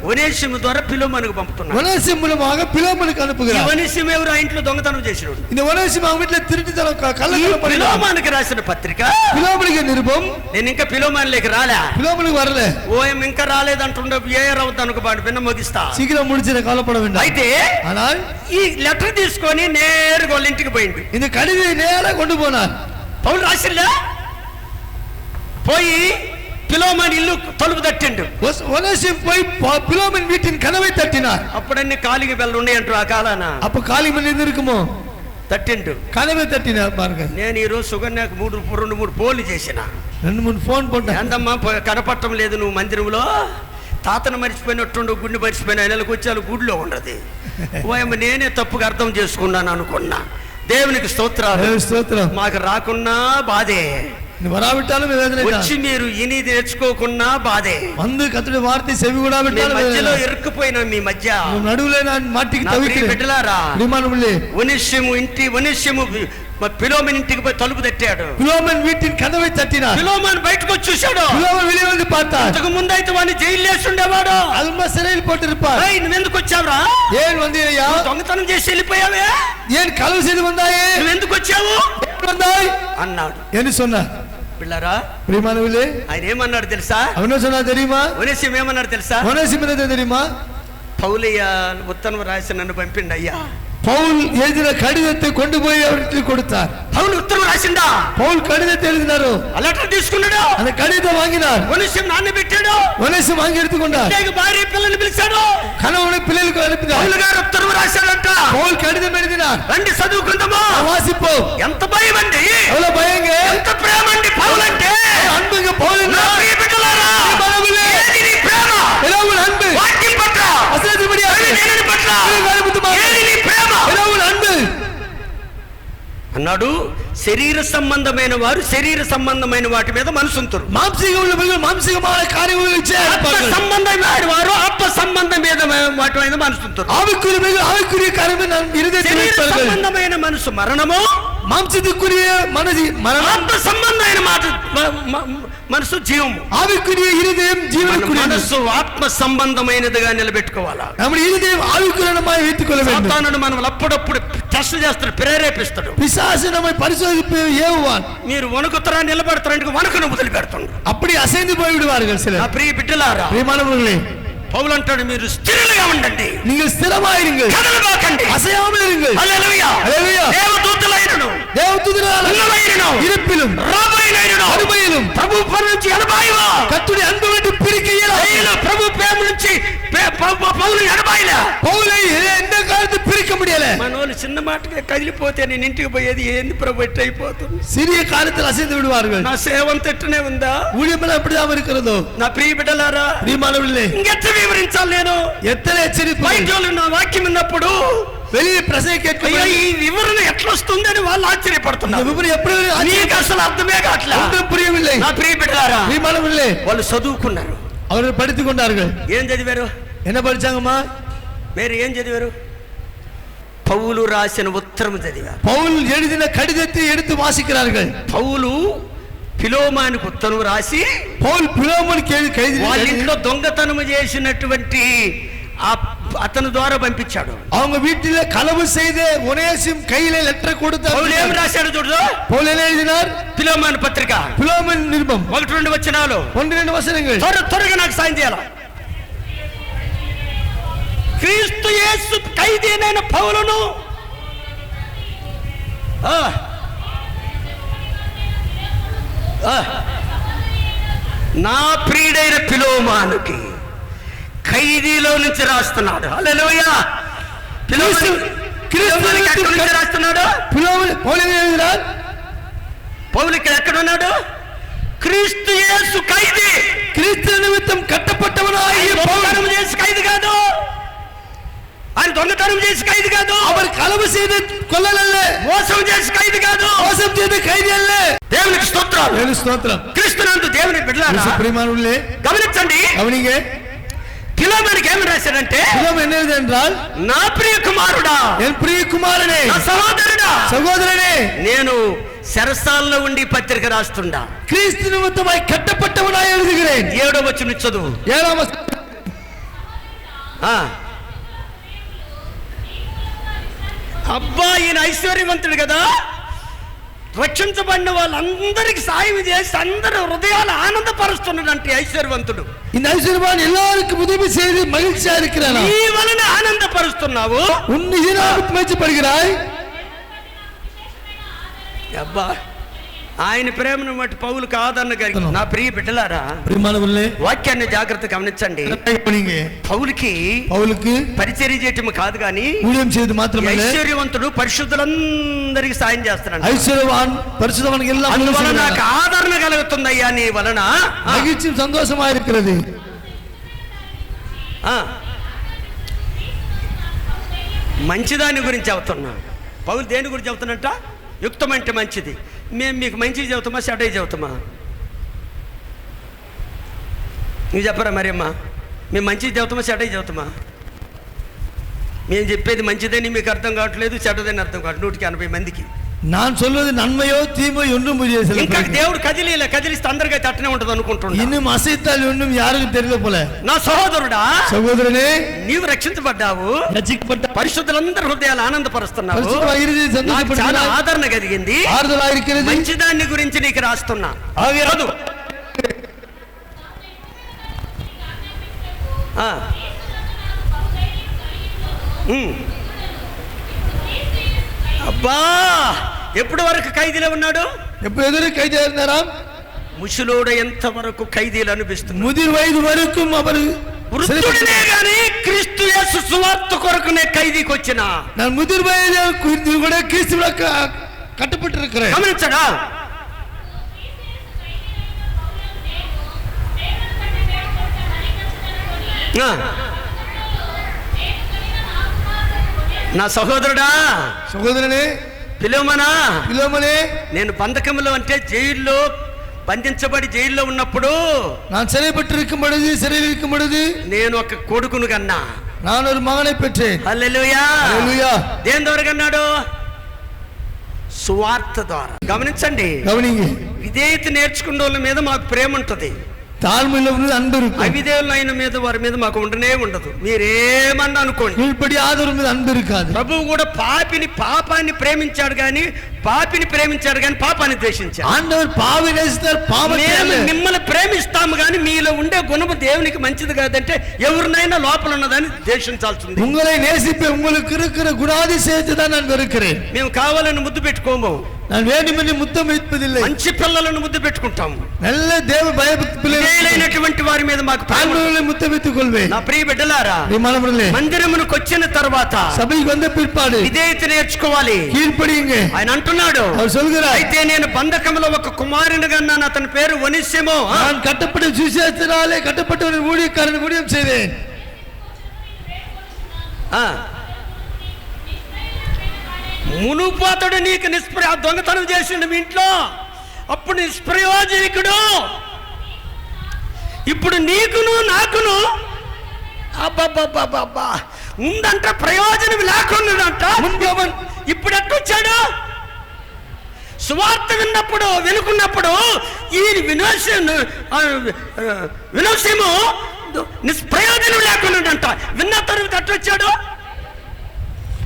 ఒనేసిము ద్వారా పిలోమోనుకు పంపుతున్నాడు. ఒనేసిము మూலமாக పిలోమోనుకు అనుపుகிறார். ఒనేసిము ఎవరు? ఆ ఇంట్లో దొంగతనం చేసినాడు. இந்த ఒనేసిము அவங்க வீட்ல திருட்டுத்தனம் கள்ளத்தனம் பண்ணி పిలోమోనుకు రాసిన పత్రిక, పిలోమోనుకు నిருபம். నేను ఇంకా పిలోమోనులోకి రాలే. పిలోమోనుకు வரல. ఓఎం ఇంకా రాలేదంటుండే ఏఆర్ అవుతానుకు పాడు విన్న ముగిస్తా. சீக்கிரம் முடிச்சிர கவலைப்பட வேண்டாம். అయితే ஆனால் ఈ లెటర్ తీసుకొని నేరుగా వాళ్ళ ఇంటికి పోయింది. இந்த கடிதத்தை நேரா கொண்டு போனார். పౌలు రాసిల్లా పోయి పిలోమోను ఇల్లు తలుపు తట్టిండు. ఒనేసిము పోయి పిలోమోను வீட்டின் கதவை தட்டினார். అప్పుడన్నీ కాలింగ బెల్లు ఉన్నాయి అంటారు ఆ కాలాన. அப்ப காலிங் பெல் இருக்குமோ? తట్టిండు. கதவை தட்டினார் பாருங்க. నేను ఈ రోజు సుగన్యకు 2-3 ఫోన్లు చేసిన. 2-3 ఫోన్ పోటా. ఎంతమ్మా కనపడటం లేదు నువ్వు మందిరంలో? తాతను మర్చిపోయినట్టుండు, గుండె మర్చిపోయిన నెలకు వచ్చాను గుడిలో ఉండదు. ఓయమ్మ నేనే తప్పుగా అర్థం చేసుకున్నాను అనుకున్నా. దేవునికి స్తోత్రాలు. స్తోత్రం. మాకు రాకున్నా బాధే, వరావిట్టాலும் వేదన, వచ్చి మీరు ఇని నేర్చుకోకున్నా బాధే. வந்து கர்த்தருடைய வார்த்தை செவி கொடாவிட்டாலும் మధ్యలో ఇరుక్కుపోయినా మీ మధ్య నడువులే நான் மாட்டிకి தவிக்கிறேன். బిడ్డలారా, ప్రియమానములే, ఒనేసిము పిలోమోను ఇంటికి పోయి తలుపు తట్టాడు. పిలోమోను வீட்டின் கதவை தட்டினார். పిలోమోను బయటకు వచ్చి చూశాడు. పిలోమోను வெளியே வந்து பார்த்தார். ఇంతకు ముందు అయితే వాడిని జైల్లో వేసి ఉండేవాడు. అల్మ సిறையில் போட்டிருப்பார். నువ్వు ఎందుకు వచ్చావురా? ஏன் வந்தீரையா? దొంగతనం చేసి వెళ్ళిపోయావే. ஏன் களவு செய்து வந்தாயே? నువ్వు ఎందుకు వచ్చావు வந்தாய் అన్నాడు. என்று சொன்னார். పిల్లరా, ప్రియమానవులే, ఆయన ఏమన్నాడు తెలుసా? அவனோ சொன்னா தெரியுமா? ఒనేసిము ఏమన్నాడు తెలుసా? ఒనేసిము தெரியுமா? పౌలయ్య ఉత్తరం రాసి నన్ను పంపిండు అయ్యా. பவுல் எழுதின கடிதத்தை கொண்டு போய் அவருக்கு கொடுத்தார். పౌలు ఉత్తరం రాసిందా? பவுல் கடிதத்தை எழுதினாரு. ఆ లెటర్ తీసుకున్నాడు. அந்த కడితం வாங்கினார். ఒనేసిము నాన్న పెట్టాడు. ఒనేసిము వాంగి எடுத்துக்கொண்டார். భార్య పిల్లల్ని పిలిచాడు. கணவனை పిల్లలకు అనిపినారు. పౌలు గారు ఉత్తరం రాశాడంట. పౌల్ కడితం எழுதினார். రండి చదువుకుందామా. వాసిపోం. ఎంత భయం అండి, எவ்வளவு பயங்க, ఎంత ప్రేమ అండి పౌలు అంటే. அன்புங்க பவுல். నా ప్రియ బిడ్డలారా, ఏది నీ ప్రేమ? எவ்வளவு அன்பு. వాక్యం పట్ల, అసలుబడియా దేవుని పట్ల ఏది నీ ప్రేమ? எவ்வளவு அன்பு అన్నాడు. శరీర సంబంధమైన వారు శరీర సంబంధమైన వాటి మీద మనసు ఉంచరు. மாம்சீகமுள்ளவர்கள் மாம்சீகமான காரியங்களை செய்வார்கள். సంబంధమైన వారు ఆత్మ సంబంధం మీద వాటి మీద మనసు ఉంచరు. ஆவிக்குரிய ஆவிக்குரிய காரியங்களை நான் இருதயத்தில் வைப்பார்கள். సంబంధమైన మనసు మరణము, மாம்சத்துக்குரிய மனது மரணம், ఆత్మ సంబంధమైన మనసు జీవము. ஆவிக்குரிய இருதயம் ஜீவனுக்குரிய మనసు ఆత్మ సంబంధమైనదిగా నిలబెట్టుకోవాలా. நம்முடைய இருதயம் ஆவிக்குரியமாய் வைத்துக் கொள்ள வேண்டும். సాతానుడు మనం అప్పుడప్పుడు టెస్ట్ చేస్తాడు, ప్రేరేపిస్తాడు. பிசாசு நம்மை பரிசோதிப்பு ஏவுவான். మీరు వణుకుతారా నిలబడతారంటే వణుకును మొదలు పెడతాడు. அப்படி అసైந்து போய் విடுவார்கள் சிலர். నా ప్రియ బిడ్డలారా, ప్రియమానవులే, పౌలు అంటాడు మీరు స్థిరంగా ఉండండి, நீங்கள் స్థిరமாயிருங்கள், కదలబాకండి, అసయాமல் இருங்கள். హల్లెలూయా. హల్లెలూయా. దేవదూతలైనను தேவதூதனாலும் இருப்பிலும் రాబోయినైనను అరుమైயிலும் ప్రభు ప్రేమ నుంచి ఎడబాయివా கர்த்தருடைய அன்பு விட்டு பிரிக்க இயலாது. ప్రభు ప్రేమ నుంచి పౌలు ఎడబాయిలా. పౌలు ఎந்த కాలத்து பிரிக்க முடியல. మనోళ్ళు చిన్న మాటగా కదిలిపోతే నేను ఇంటికి పోయేది ఏంది ప్రభు ఎట్ట అయిపోతుంది. சிறிய காலத்தில் அசைந்து விடுவார்கள். నా సేవం తెట్టునే ఉందా? ஊழியம் அப்படிதான் இருக்கிறதோ? నా ప్రియ బిడ్డలారా, ప్రియమానవులే, ఇంకెట్ట వివరించాలి నేను? ఎత్తన హెచ్చరిப்பு. బయటోళ్ళు నా వాక్యం విన్నప్పుడు வெளியே பிரசங்க கேட்க ఈ వివరణ ఎట్లా వస్తుందని వాళ్ళు ఆశ్చర్యపడుతున్నారు. వివరణ ఎప్పుడు నీకు అసలు అర్థమే కావట్లేదు. ஒன்றும் புரியவில்லை. నా ప్రియ బిడ్డలారా, ప్రియమానవులే, వాళ్ళు చదువుకున్నారు. அவர்கள் படித்துக் கொண்டார்கள். ఏం చదివారు? என்ன படிச்சாங்கம்மா? మీరు ఏం చదివారు? పౌలు రాసిన ఉత్తరం చదివారు. పౌలు எழுதின கடிதத்தை எடுத்து வாசிக்கிறார்கள். పౌలు ఫిలోమోనుకు ఉత్తరం రాసి పౌలు ఫిలోమోనుకి వాళ్ళ ఇంట్లో దొంగతనం చేసినటువంటి అతని ద్వారా పంపించాడు. அவங்க வீட்டில களவு செய்த ஒனேசிம் கையில லெட்டர் கொடுத்தார். పౌలు ఏం రాశాడు చూడు. పౌలు என்ன எழுதினார்? ఫిలోమోను పత్రిక, ఫిలోమోను నిరుపం 1-2 వచనాలు, 1-2 వచనங்கள். త్వరగా నాకు సాయం చేయాలి. క్రీస్తు యేసు ఖైదీనైన పౌలును నా ప్రియుడైన ఫిలోమోనుకి ఖైదీలో నుంచి రాస్తున్నాడు. హల్లెలూయా. ఫిలోమోనుకి ఎక్కడి నుంచి రాస్తున్నాడు? పౌలు ఇక్కడ ఎక్కడున్నాడు? క్రీస్తు యేసు ఖైదీ. క్రీస్తు నిమిత్తం కట్టపట్టవనాయి దొంగతనం చేసి ఖైదీ కాదు. ఆయన దొంగతనం చేసి ఖైదీ కాదు. அவர் களவு செய்த கொல்லலல்ல. మోసం చేసి ఖైదీ కాదు. మోసం చేత ఖైదీ అల్ల. దేవునికి స్తోత్రం. దేవునికి స్తోత్రం. క్రీస్తునందు దేవుని బిడ్డలారా, ప్రియమానులే, గమనించండి. గమనింగే. ఫిలోమోనుకి ఏమని రాశాడంటే, ఫిలోమోను என்ன சொன்னது என்றால், నా ప్రియ కుమారుడా, என் பிரிய குமாரனே, నా సహోదరుడా, சகோதரனே, నేను శరసాల్లో ఉండి పత్రిక రాస్తుండా. கிறிஸ்து நிமித்தமாய் கட்டப்பட்டவனாய் எழுதுகிறேன். 7వ వచనం చదువు. 7వ వచనం. అబ్బా, ఈయన ఐశ్వర్యవంతుడు కదా, రక్షించబడిన వాళ్ళందరికి సాయం చేసి అందరూ హృదయాలు ఆనందపరుస్తున్నాడంటే ఐశ్వర్యవంతుడు. இந்த ஐஸ்வர்யவான் எல்லாருக்கும் உதவி செய்து மகிழ்ச்சியா இருக்கிறான். ఈ వలన ఆనందపరుస్తున్నావు. உன் இதனால் மெச்சப்படுகிறாய். అబ్బా, ఆయన ప్రేమను బట్టి పౌలుకు ఆదరణ కలిగి. నా ప్రియ బిడ్డలారా, ప్రియమానవులే, వాక్యాన్ని జాగ్రత్తగా గమనించండి. పౌలుకి పరిచర్య చేయటం కాదు కానీ ఊழிయం చేయదు మాత్రమే. ఐశ్వర్యవంతుడు పరిశుద్ధులందరికీ సాయం చేస్తున్నాడు. ఐశ్వర్యవాన్ పరిశుద్ధవానికి ఎல்லாம் అందువలన నాకు ఆదరణ కలుగుతుందయ్యా నీ వలన, మగిழ்ச்சி సంతోషமா இருக்கிறது. మంచిదాని గురించి చెబుతున్నా. పౌలు దేని గురించి చెబుతున్నట్ట? యుక్తం అంటే మంచిది. మేము మీకు మంచిగా చెబుతామా చెడ్డగా చెబుతామా? నువ్వు చెప్పరా మరి అమ్మా, మేము మంచిగా చెబుతామా చెడ్డగా చెబుతామా? మేము చెప్పేది మంచిదని మీకు అర్థం కావట్లేదు, చెడ్డదని అర్థం కావట్లేదు 180 మందికి. நான் சொல்வது நன்மையோ தீமையோ ஒன்றும் புரியல. ఇంకా దేవుడు కదిలిస్తే అందరికీ తట్టనే ఉంటుంది అనుకుంటున్నా. இன்னும் அசைத்தால் ஒன்றும் யாருக்கும் தெரியல போல. నా సహోదరుడా, సహోదరనే, నీవు రక్షించబడ్డావు, పరిశుద్ధులందరి హృదయాలు ఆనందపరుస్తున్నావు, చాలా ఆదరణ కలిగింది, మంచిదాన్ని గురించి నీకు రాస్తున్నా. అబ్బా, ఎప్పుడు వరకు ఖైదీలో ఉన్నాడు? ఎప్పుడు ఎదురు ఖైదీ ఉన్నారా? ముసలోడు ఎంత వరకు ఖైదీలు అనిపిస్తుంది. ముదిరి వయసు వరకు వృద్ధుడినే గాని క్రీస్తు యేసు సువార్త కొరకునే ఖైదీకి వచ్చిన நான் முதிர் வயதில் கூட கிறிஸ்துவுல கட்டப்பட்டிருக்கிறேன். గమనించడా? నా సహోదరుడా, సహోదరునే, పిలోమనే, నేను బంధకంలో అంటే జైల్లో బంధించబడి జైల్లో ఉన్నప్పుడు, நான் சிறையில் இருக்கும் பொழுது నేను ఒక కొడుకును కన్నా, நான் ஒரு மகனை பெற்றேன். హల్లెలూయా, హల్లెలూయా. దేని ద్వారా కన్నాడు? సువార్త ద్వారా. గమనించండి, విధేయత నేర్చుకున్న వాళ్ళ మీద మాకు ప్రేమ ఉంటుంది, தாழ்மையில் அன்பு இருக்கும். అవిధేయులైన మీద వారి మీద మాకు ఉండనే ఉండదు. మీరేమన్నా అనుకోండి, இப்படி ఆదరు మీద అன்பు இருக்காது. ప్రభువు కూడా పాపాన్ని ప్రేమించాడు కానీ పాపాన్ని ద్వేషించాడు. ఆండవర్ పాపి నేసిస్తారు, మిమ్మల్ని ప్రేమిస్తాము కానీ మీలో ఉండే గుణము దేవునికి మంచిది కాదంటే ఎవరినైనా లోపల ఉన్నదాన్ని ద్వేషించాల్సింది. உங்களை நேசிப்பேன், உங்களுக்கு இருக்கிற குணாதிசயத்தை தான் நான் வெறுக்கிறேன். మేము కావాలని ముద్దు పెట్టుకోము, நான் வேண்டுமென்று முத்தம் வைப்பதில்லை. మంచి పిల్లలను ముద్దు పెట్టుకుంటాము, நல்ல దేవ భయభక్తి పిల్లలైనటువంటి వారి మీద మాకు முத்தம் வைத்துக் கொள்வேன். నా ప్రియ బిడ్డలారా, మందిరమునకు వచ్చిన తర్వాత సభకు వంద పిற்பாடு విధేయత నేర్చుకోవాలి, కీழ்పడియుంగ. ఆయన అంటున్నాడు, అయితే నేను బంధకంలో ఒక కుమారుని కన్నాను, అతని పేరు ఒనిసిము. நான் கட்டப்பட்ட சுவிசேஷத்தினாலே கட்டப்பட்ட ஒரு ஊழியக்காரன் ஊழியம் செய்தேன். మునుపాతడు నీకు దొంగతనం చేసిండు మీ ఇంట్లో, అప్పుడు నిష్ప్రయోజనికుడు. ఇప్పుడు నీకును నాకును అబ్బా ఉందంట, ప్రయోజనం లేకున్నాడంట. ఇప్పుడు ఎట్టొచ్చాడు? సువార్త వినుకున్నప్పుడు ఈ వినోసము నిష్ప్రయోజనం లేకున్నాడంట. విన్న తర్వాత ఎట్టొచ్చాడు?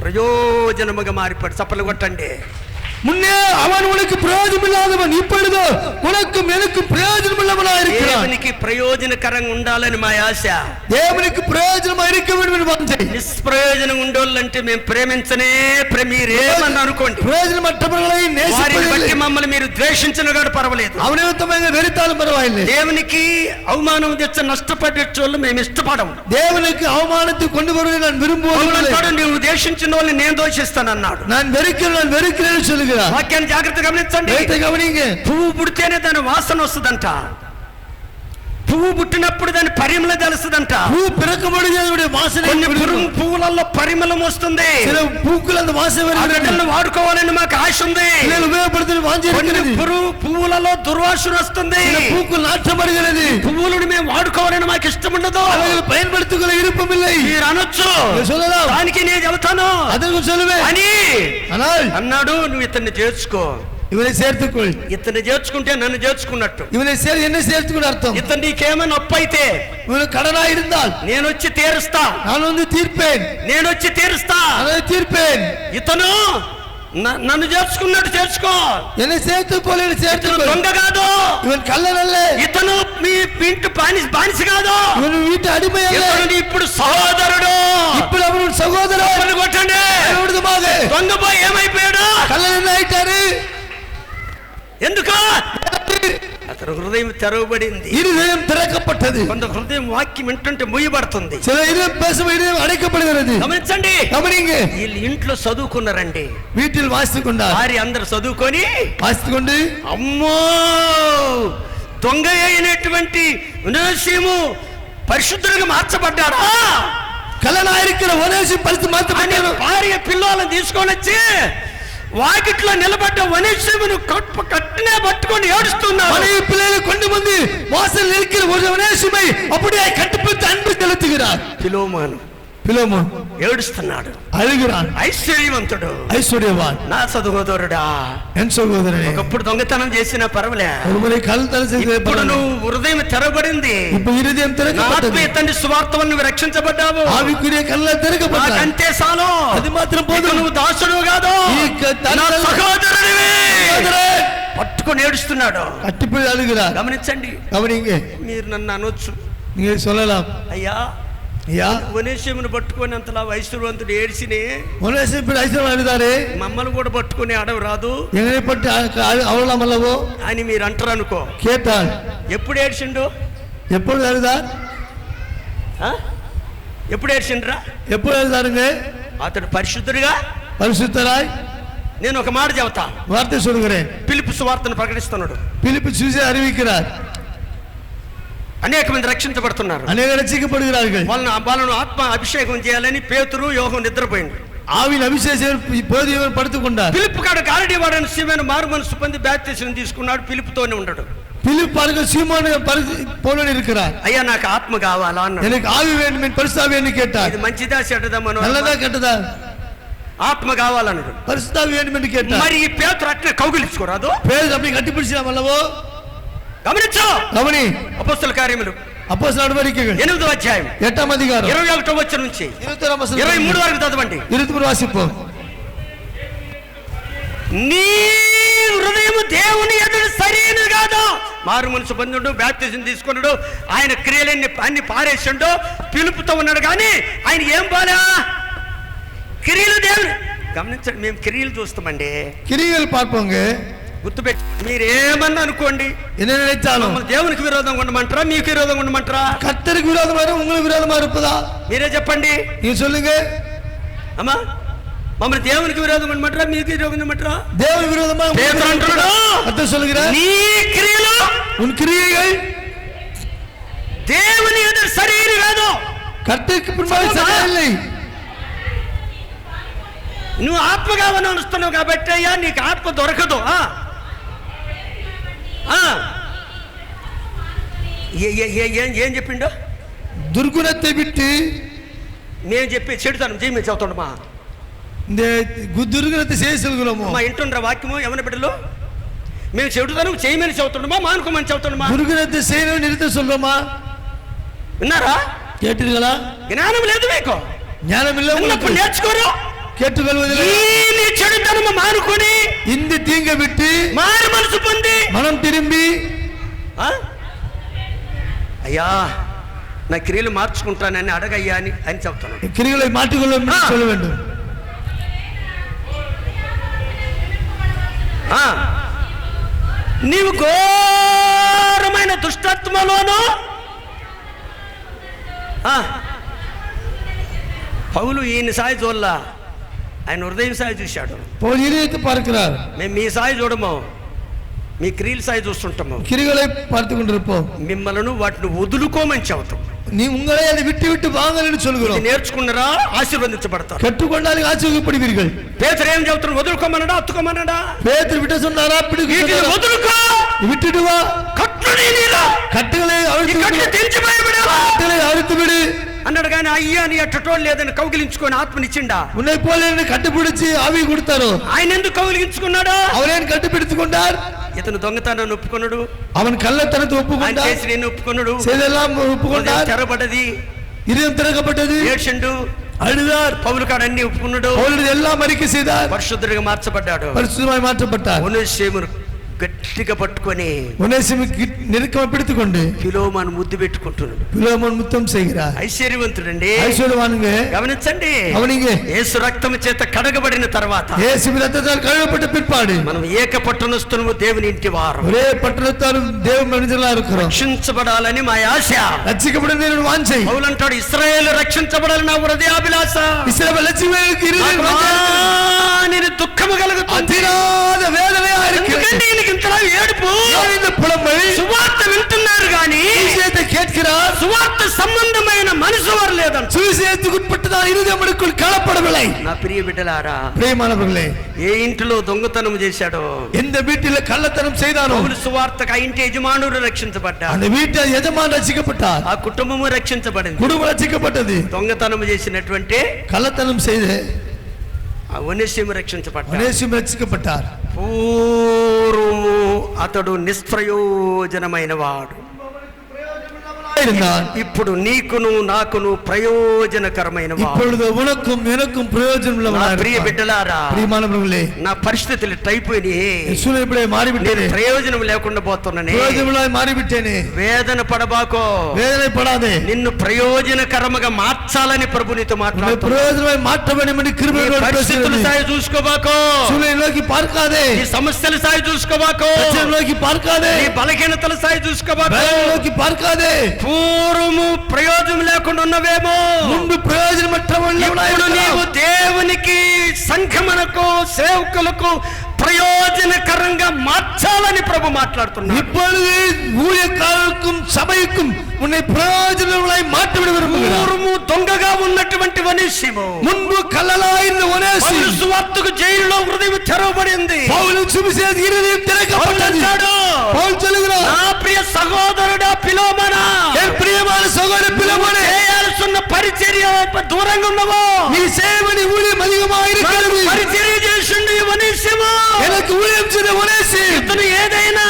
ప్రయోజనముగా మారిపోయాడు. చప్పలు కొట్టండి. முன்னே அவன் உனக்கு பிரயோஜனம் இல்லாதவன், இப்பொழுது உனக்கும் எனக்கும் பிரயோஜனம் உள்ளவனாய் இருக்கிறான். దేవునికి ప్రయోజనకరంగా ఉండాలని మా ఆశ. దేవునికి ప్రయోజనం இருக்க வேண்டும் என்று வாஞ்சை. నిష్ప్రయోజనం ఉండాలంటే మేము ప్రేమించనే మీరేమని అనుకోండి, ప్రయోజనమற்றவர்களை நேசிப்பதில்லை. మమ్మల్ని మీరు ద్వేషించిన కూడా పర్వాలేదు, அவனிடத்தமாக வெறுத்தாலும் பரவாயில்லை. దేవునికి అవమానం తెచ్చ నష్టపడేట వాళ్ళు మేము ఇష్టపడము. దేవునికి అవమానத்தை கொண்டு வருவதை நான் விரும்புவதில்லை. నువ్వు ద్వేషించిన వాళ్ళని నేను దోషిస్తానన్నాడు. நான் వెరుக்கிறேன்னு சொல்லுகிறேன். వాక్యాన్ని జాగ్రత్తగా గమనించండి. పువ్వు పుడితేనే దాని వాసన వస్తుందంట. పువ్వు పుట్టినప్పుడు దాని పరిమళం తెలుస్తుందంట. பூ பிறக்கும் பொழுது அதனுடைய வாசனை కొన్ని வெளிப்படும். పువ్వులలో పరిమళం వస్తుంది. சில பூக்கள் அந்த வாசனை ఆ வருகிறது. బిడ్డలను వాడుకోవాలని మాకు ఆశ ఉంది. சிலர் உபயோகப்படுத்த வாஞ்சி కొన్ని இருக்கிறது. పువ్వులలో దుర్వాసన వస్తుంది. சில பூக்கள் நாற்றப்படுகிறது. పువ్వులను మేము వాడుకోవాలని మాకు ఇష్టం ఉండదు. அவைகளை பயன்படுத்திக் கொள்ள விருப்பம் இல்லை. మీరు అనొచ్చు, சொல்லலாம், దానికి నేను చెబుతాను அதற்கு சொல்லுவேன் అని ஆனால் అన్నాడు. నువ్వు ఇతన్ని చేర్చుకో, இவனை சேர்த்துக்கொள். ఇతన్ని చేర్చుకుంటే నన్ను చేర్చుకున్నట్టు. இவனை என்ன சேர்த்துக்கொள்ள அர்த்தம்? ఇతను నీకేమైనా అప్పు అయితే இவனுக்கு கடனா இருந்தால் నేను వచ్చి తీరుస్తా, நான் வந்து தீர்ப்பேன். నేను వచ్చి తీరుస్తా. அதை தீர்ப்பேன். ఇతను నన్ను చేర్చుకున్నట్టు చేర్చుకో. என்னை சேர்த்து போல ఇతను சேர்த்து. దొంగ కాదు, இவன் கள்ளன் அல்ல. ఇతను మీ ఇంటి బానిస కాదు, இவன் வீட்டு அடிமை அல்ல. ఇతను ఇప్పుడు సహోదరుడు. ఇప్పుడు அவன் சகோதரன். చప్పట్లు కొట్టండి. விரோதமாக దొంగ పోయి ఏమైపోయాడు? கள்ளன் என்ன ஆயிட்டாரு? ఎందుకు? అతని హృదయం తెరవబడింది. இருதயம் திறக்கப்பட்டது. కొంత హృదయం వాక్యం వింటుంటే ముయ్యబడుతుంది. சில இதயம் பேசும் இதயம் அடைக்கப்படுகிறது. గమనించండి, கவனிங்க. వీళ్ళు ఇంట్లో చదువుకున్నారండి. வீட்டில் வாசித்துக் கொண்டார். భార్య అందరు చదువుకొని வாசித்துக் கொண்டு అమ్మో దొంగ అయినటువంటి ఒనేసిము పరిశుద్ధుడిగా మార్చబడ్డాడా கள்ளனாயிருக்கிற ஒனேசி பரிசு అని மாற்றப்பட்டார். భార్య పిల్లలను తీసుకొని వచ్చి వాకిట్లో నిలబడ్డ ఒనేసిమును కట్టినే పట్టుకొని ఏడుస్తున్నాడు. மனைவி பிள்ளைகளை கொண்டு வந்து வாசல் இருக்கிற ஒரு ஒனேசிமை அப்படியே கட்டுப்பிடித்து அன்பு செலுத்துகிறார். ఫిలోమోను பிலோமோன் ఏడుస్తున్నాడు. அழுகிறான். ఐశ్వర్యవంతుడు, ஐஸ்வர்யவான், నా సహోదరుడా. என் సహోదரனே, ఒకప్పుడు దొంగతనం చేసినా పర్వాలే, ஒருமுறை கள்ளத்தனம் செய்தது ఇప్పుడు பரவாயில்லை. నువ్వు హృదయం తెరబడింది. இப்ப இருதயம் నా திறக்கப்பட்டது. ఆత్మీయ తండ్రి సువార్త వల్ల నువ్వు రక్షించబడ్డావు. ஆவிக்குரிய கல்ல திறக்கப்பட்டது. నాకంతే చాలు. அது மாத்திரம் ఇక போதும். నువ్వు దాసుడు కాదు, నా సహోదరుడివి. சகோதரன் పట్టుకొని ఏడుస్తున్నాడు. கட்டிப்பிடி அழுகிறார். గమనించండి, கவனிங்க. మీరు నన్ను అనొచ్చు, நீங்க சொல்லலாம், అయ్యా ஐயா వనేశ్వమును పట్టుకొని అంతలా ఐశ్వర్యవంతుడు ఏడ్చినే ஒனேசி இப்படி ஐஸ்வர்யம் அழுதாரு. మమ్మల్ని కూడా పట్టుకుని అడవి రాదు எங்களை பற்றி அவ்வளவு அல்லவோ అని మీరు అంటారు అనుకో. கேட்டால் ఎప్పుడు ఏడ్చిండు? எப்பொழுது அழுதார்? ఆ? ఎప్పుడు ఏడ్చిండ్రా? எப்பொழுது அழுதாருங்க? అతడు పరిశుద్ధుడిగా. பரிசுத்தராய். నేను ఒక మాట చెబుతా, வார்த்தை சொல்கிறேன். పిలుపు సువార్తను ప్రకటిస్తున్నాడు. பிலிப்பு சுவிசேஷம் அறிவிக்கிறார். అనేక మంది రక్షించబడుతున్నారు. அநேக ரட்சிக்கப்படுகிறார்கள். వాళ్ళను ఆత్మ అభిషేకం చేయాలని పేతురు యోహం నిద్రపోయింది. ஆவின் அபிஷேகம் போதியவர் పడుతుக் கொண்டார். పిలుపు కాడు గారడి వాడని సీమను మారు మనసు పొంది బాప్తిసం తీసుకున్నాడు. పిలుపుతోనే ఉండడు. பிலிப் பாருங்க சீமோன் போல இருக்கிறார். అయ్యా నాకు ఆత్మ కావాలా అన్నాడు. எனக்கு ஆவி வேண்டும், என் பரிசுத்தாவி என்று கேட்டார். ఇది మంచిదా చెడ్డదా? మనం நல்லதா கெட்டதா? ఆత్మ కావాలన్నాడు. பரிசுத்தாவி வேண்டும் என்று கேட்டார். మరి ఈ పేతురు అట్లే కౌగిలించుకోరాదు? பேர் அப்படி கட்டிப்பிடிச்சாம் அல்லவோ? గమనించు, கவனி. అపొస్తలుల కార్యములు அப்போஸ்தலர் நடவடிக்கைகள் 8వ అధ్యాయం 8ஆம் அதிகாரம் 21వ వచనం నుంచి 21ஆம் வசனம் 23 వరకు చదవండి. 23 వాసిపోం. నీ హృదయం దేవుని ఎదుట సరైనది కాదు. మారు మనసు పొందుడు, బాప్తిజం తీసుకున్నాడు, ఆయన క్రియలన్నీ అన్ని పారేసిండు, పిలుపుతో ఉన్నాడు. కానీ ఆయన ఏం బాలా క్రియలు దేవుని. గమనించండి, మేము క్రియలు చూస్తామండి. கிரிகள் பார்ப்போங்க. గుర్తుపెట్టి మీరు ఏమన్నా అనుకోండి, என்ன நினைச்சாலும் మమ్మల్ని దేవునికి విరోధంగా ఉండమంటారా, మీకు విరోధంగా ఉండమంటారా? கர்த்தருக்கு விரோதமா உங்களுக்கு விரோதமா இருப்பதா? మీరే చెప్పండి. நீங்க சொல்லுங்க. అమ్మా, మమ్మల్ని దేవునికి విరోధంగా ఉండమంటారా, మీకు విరోధంగా ఉండమంటారా? தேவனுக்கு விரோதமா பேதுரு అంటున్నాడు, கர்த்தர் சொல்கிறார், నీ క్రియలు உன் கிரியைகள் దేవుని ఎదుట సరైనవి కాదు. கர்த்தருக்கு முன்பாக சரியில்லை. నువ్వు ఆత్మగా అనుస్తున్నావు కాబట్టి అయ్యా నీకు ఆత్మ దొరకదు. ఏం చెప్పిండు? துர்குணத்தை விட்டு మేము చెప్పి చెడుతాను చేయి మేము చదువుతాడమ్మా. இந்த துர்குணத்தை செய்ய சொல்கிறோமோ? మా ఇంటుండ్ర వాక్యము ఏమన్నా బిడ్డలు, మేము చెడుతాను చేయమని చదువుతుండమా, మానుకోమని చదువుతుండమా? துர்குணத்தை செய்யணும் நிறுத்த சொல்றோமா? విన్నారా? கேட்டீர்களா? జ్ఞానం లేదు మీకు, ஞானம் இல்ல ఉన్నప్పుడు உங்களுக்கு. నేర్చుకోరు. கேட்டுக்கொள்வதில்லை. నీ చెడుతనము మానుకొని இந்த தீங்கை விட்டு మారు మనసు పొంది மனம் திரும்பி అయ్యా నా క్రియలు మార్చుకుంటానని అడగయ్యా అని చెప్తున్నాను. கிரிகளை மாற்றிக்கொள்ள சொல்ல வேண்டும். నీవు ఘోరమైన దుష్టత్వలోను పౌలు ఈయన సాయి చూడలా, ఆయన హృదయం సాయి చూశాడు. இதயத்தை பார்க்கிறார். మేము మీ సాయి చూడము, మీ క్రియల సాయి చూస్తుంటాము, கிரிகளை பார்த்து கொண்டிருப்போம். మిమ్మల్ని వాటిని వదులుకోమని చెబుతాం. நீ உங்களை அதை விட்டு விட்டு வாங்கன்னு சொல்கிறோம். నేర్చుకున్నారా ఆశీర్వదించబడతారు. கற்றுக்கொண்டால் ஆசீர்வதிக்கப்படுவீர்கள். పేతురు ఏం చెబుతాడు? వదులుకోమన్నాడా అత్తుకోమన్నాడా? பேதுரு விட்டு சொன்னாரா? వదులుకో, விட்டுட்டு வா, కట్టుని నీరా, கட்டுகளை அவிழ்த்து விடு, కట్టుని அவிழ்த்து விடு అన్నాడు. కానీ అయ్యా నీ అట్టటోళ్ళు లేదని కౌగిలించుకొని ఆత్మనిచ్చిండా? உன்னை போல கட்டுப்பிடிச்சு ஆவி கொடுத்தாரோ? ఆయన ఎందుకు కౌగిలించుకున్నాడు? அவரேன் கட்டுப்பிடித்துக் கொண்டார். ఇతను దొంగతనాన్ని ఒప్పుకున్నాడు, அவன் కள்ளத்தனத்தை ఒప్పుకొన్నాడు, చేసిని ఒప్పుకున్నాడు, செய்தெல்லாம் ఒప్పుకొన్నాడు, తెరబడ్డది, இதயம் திறக்கப்பட்டது, ఏడ్చిండు, அழுதார். పౌలు కాడ అన్ని ఒప్పుకున్నాడు, పౌలు எல்லாம் அறிக்கை செய்தார், పరిశుద్ధుడిగా మార్చబడ్డాడు, பரிசுத்தமாய் மாற்றப்பட்டார். ఒనేసిమును గట్టిగా పట్టుకొని ஒனேசிமை நெருக்கமா பிடித்துக் கொண்டு ఫిలోమోను ముద్దు పెట్టుకుంటున్నాడు. பிலோமோன் முத்தம் செய்கிறார். ఐశ్వర్యవంతుడండి. ஐశ్వర్యவானுங்க గమనించండి, அவனிங்க యేసు రక్తము చేత కడగబడిన తర్వాత, இயேசுவின் ரத்தத்தால் கழுவப்பட்ட பிற்பாடு మనం ఏక పట్టణస్థులము దేవుని ఇంటి వారం, ஒரே பட்டணத்தாலும் தேவ மனிதர்களா இருக்கிறோம். రక్షించబడాలని మా ఆశ. ரட்சிக்கப்படும் என்னுடைய வாஞ்சை. పౌలు అంటాడు, ఇశ్రాయేలు రక్షించబడాలని నా హృదయాభిలాష. இஸ்ரவேல் ரட்சிக்கப்படுவதற்கு இருதயம் నేను దుఃఖము కలుగుతుంది, அதிராத வேதனையா இருக்கிறது. ఎందుకంటే ఇంతలా ఏడుపు, இந்த புலம்பை సువార్త వింటున్నారు కానీ சுவிசேஷத்தை கேட்கிறார், సువార్త సంబంధమైన మనసు వారు లేదంట. சுவிசேஷத்துக்கு உட்பட்டதான் இருதயமுக்குள் காணப்படவில்லை. నా ప్రియ బిడ్డలారా, பிரியமானவர்களே, ఏ ఇంటిలో దొంగతనం చేశాడో, எந்த வீட்டில் கள்ளத்தனம் செய்தானோ పౌలు సువార్తకు ఆ ఇంటి యజమానుడు రక్షించబడ్డాడు, அந்த வீட்டில் எஜமான் ரட்சிக்கப்பட்டார், ఆ కుటుంబము రక్షించబడింది. குடும்பம் ரட்சிக்கப்பட்டது. దొంగతనం చేసినటువంటి கள்ளத்தனம் செய்து ఆ ఒనేసిము రక్షించబడ్డాడు. ஒனேசிம் ரட்சிக்கப்பட்டார். పూర్వము అతడు నిష్ప్రయోజనమైన వాడు, ఇప్పుడు నీకును నాకును ప్రయోజనకరమైన వాడు. இப்பொழுது உனக்கும் எனக்கும் பிரயோஜனம் నా உள்ளவனாய் ప్రియ இருக்கிறார். బిడ్డలారా, பிரியமானவர்களே, నా పరిస్థితులు అయిపోయినాయి, சூழ்நிலை இப்படி నేను மாறிவிட்டேனே, ప్రయోజనం లేకుండా పోతున్నానే. பிரயோஜனமாய் மாறிவிட்டேனே, వేదన పడబాకో, வேதனைப்படாதே, నిన్ను ప్రయోజనకరముగా మార్చాలని ప్రభు నీతో உன்னை మాట్లాడుతున్నాడు. பிரயோஜனமாய் மாற்ற வேண்டும் என்று கிருபையோடு పరిస్థితుల பேசுகிறது. సాయి చూసుకోబాకో, சூழ்நிலை நோக்கி பார்க்காதே, నీ సమస్యల సాయి చూసుకోబాకో, பிரச்சனை நோக்கி பார்க்காதே, నీ బలహీనతల సాయి చూసుకోబాకో. வேதனை நோக்கி பார்க்காதே. పూర్వము ప్రయోజనం లేకుండా ఉన్నవేమో, முன்பு பிரயோஜனமற்றவனாய் ఇప్పుడు నీవు దేవునికి, సంఘమునకు, సేవకులకు ప్రయోజనకరంగా మార్చాలని ప్రభు మాట్లాడుతున్నాడు. இப்பொழுது ஊழியக்காரருக்கும் சபைக்கும் உன்னை பிரயோஜனமாய் மாற்றிவிட விரும்புகிறார். పూర్వము దొంగగా ఉన్నటువంటి ఒనేసిము, முன்பு கள்ளலாயிருந்த ஒனேசிம், పౌలు సువార్తకు జైలులో హృదయం తెరవబడింది. பவுல் சுவிசேஷ இருதயம் திறக்கப்பட்டது. பவுல் சொல்லுகிறார், నా ప్రియ సహోదరుడా ఫిలోమోనా, என் பிரியமான சகோதர பிலோமோனே, చేయాల్సిన పరిచర్య దూరంగా ఉన్నవో, நீ சேவனி ஊழியம் அதிகமாக இருக்கிறது. పరిచర్య చేసిండు ఈ ఒనేసిము. எனக்கு ஊழியம் செய்த ஒனேசிம், ఇతను ఏదైనా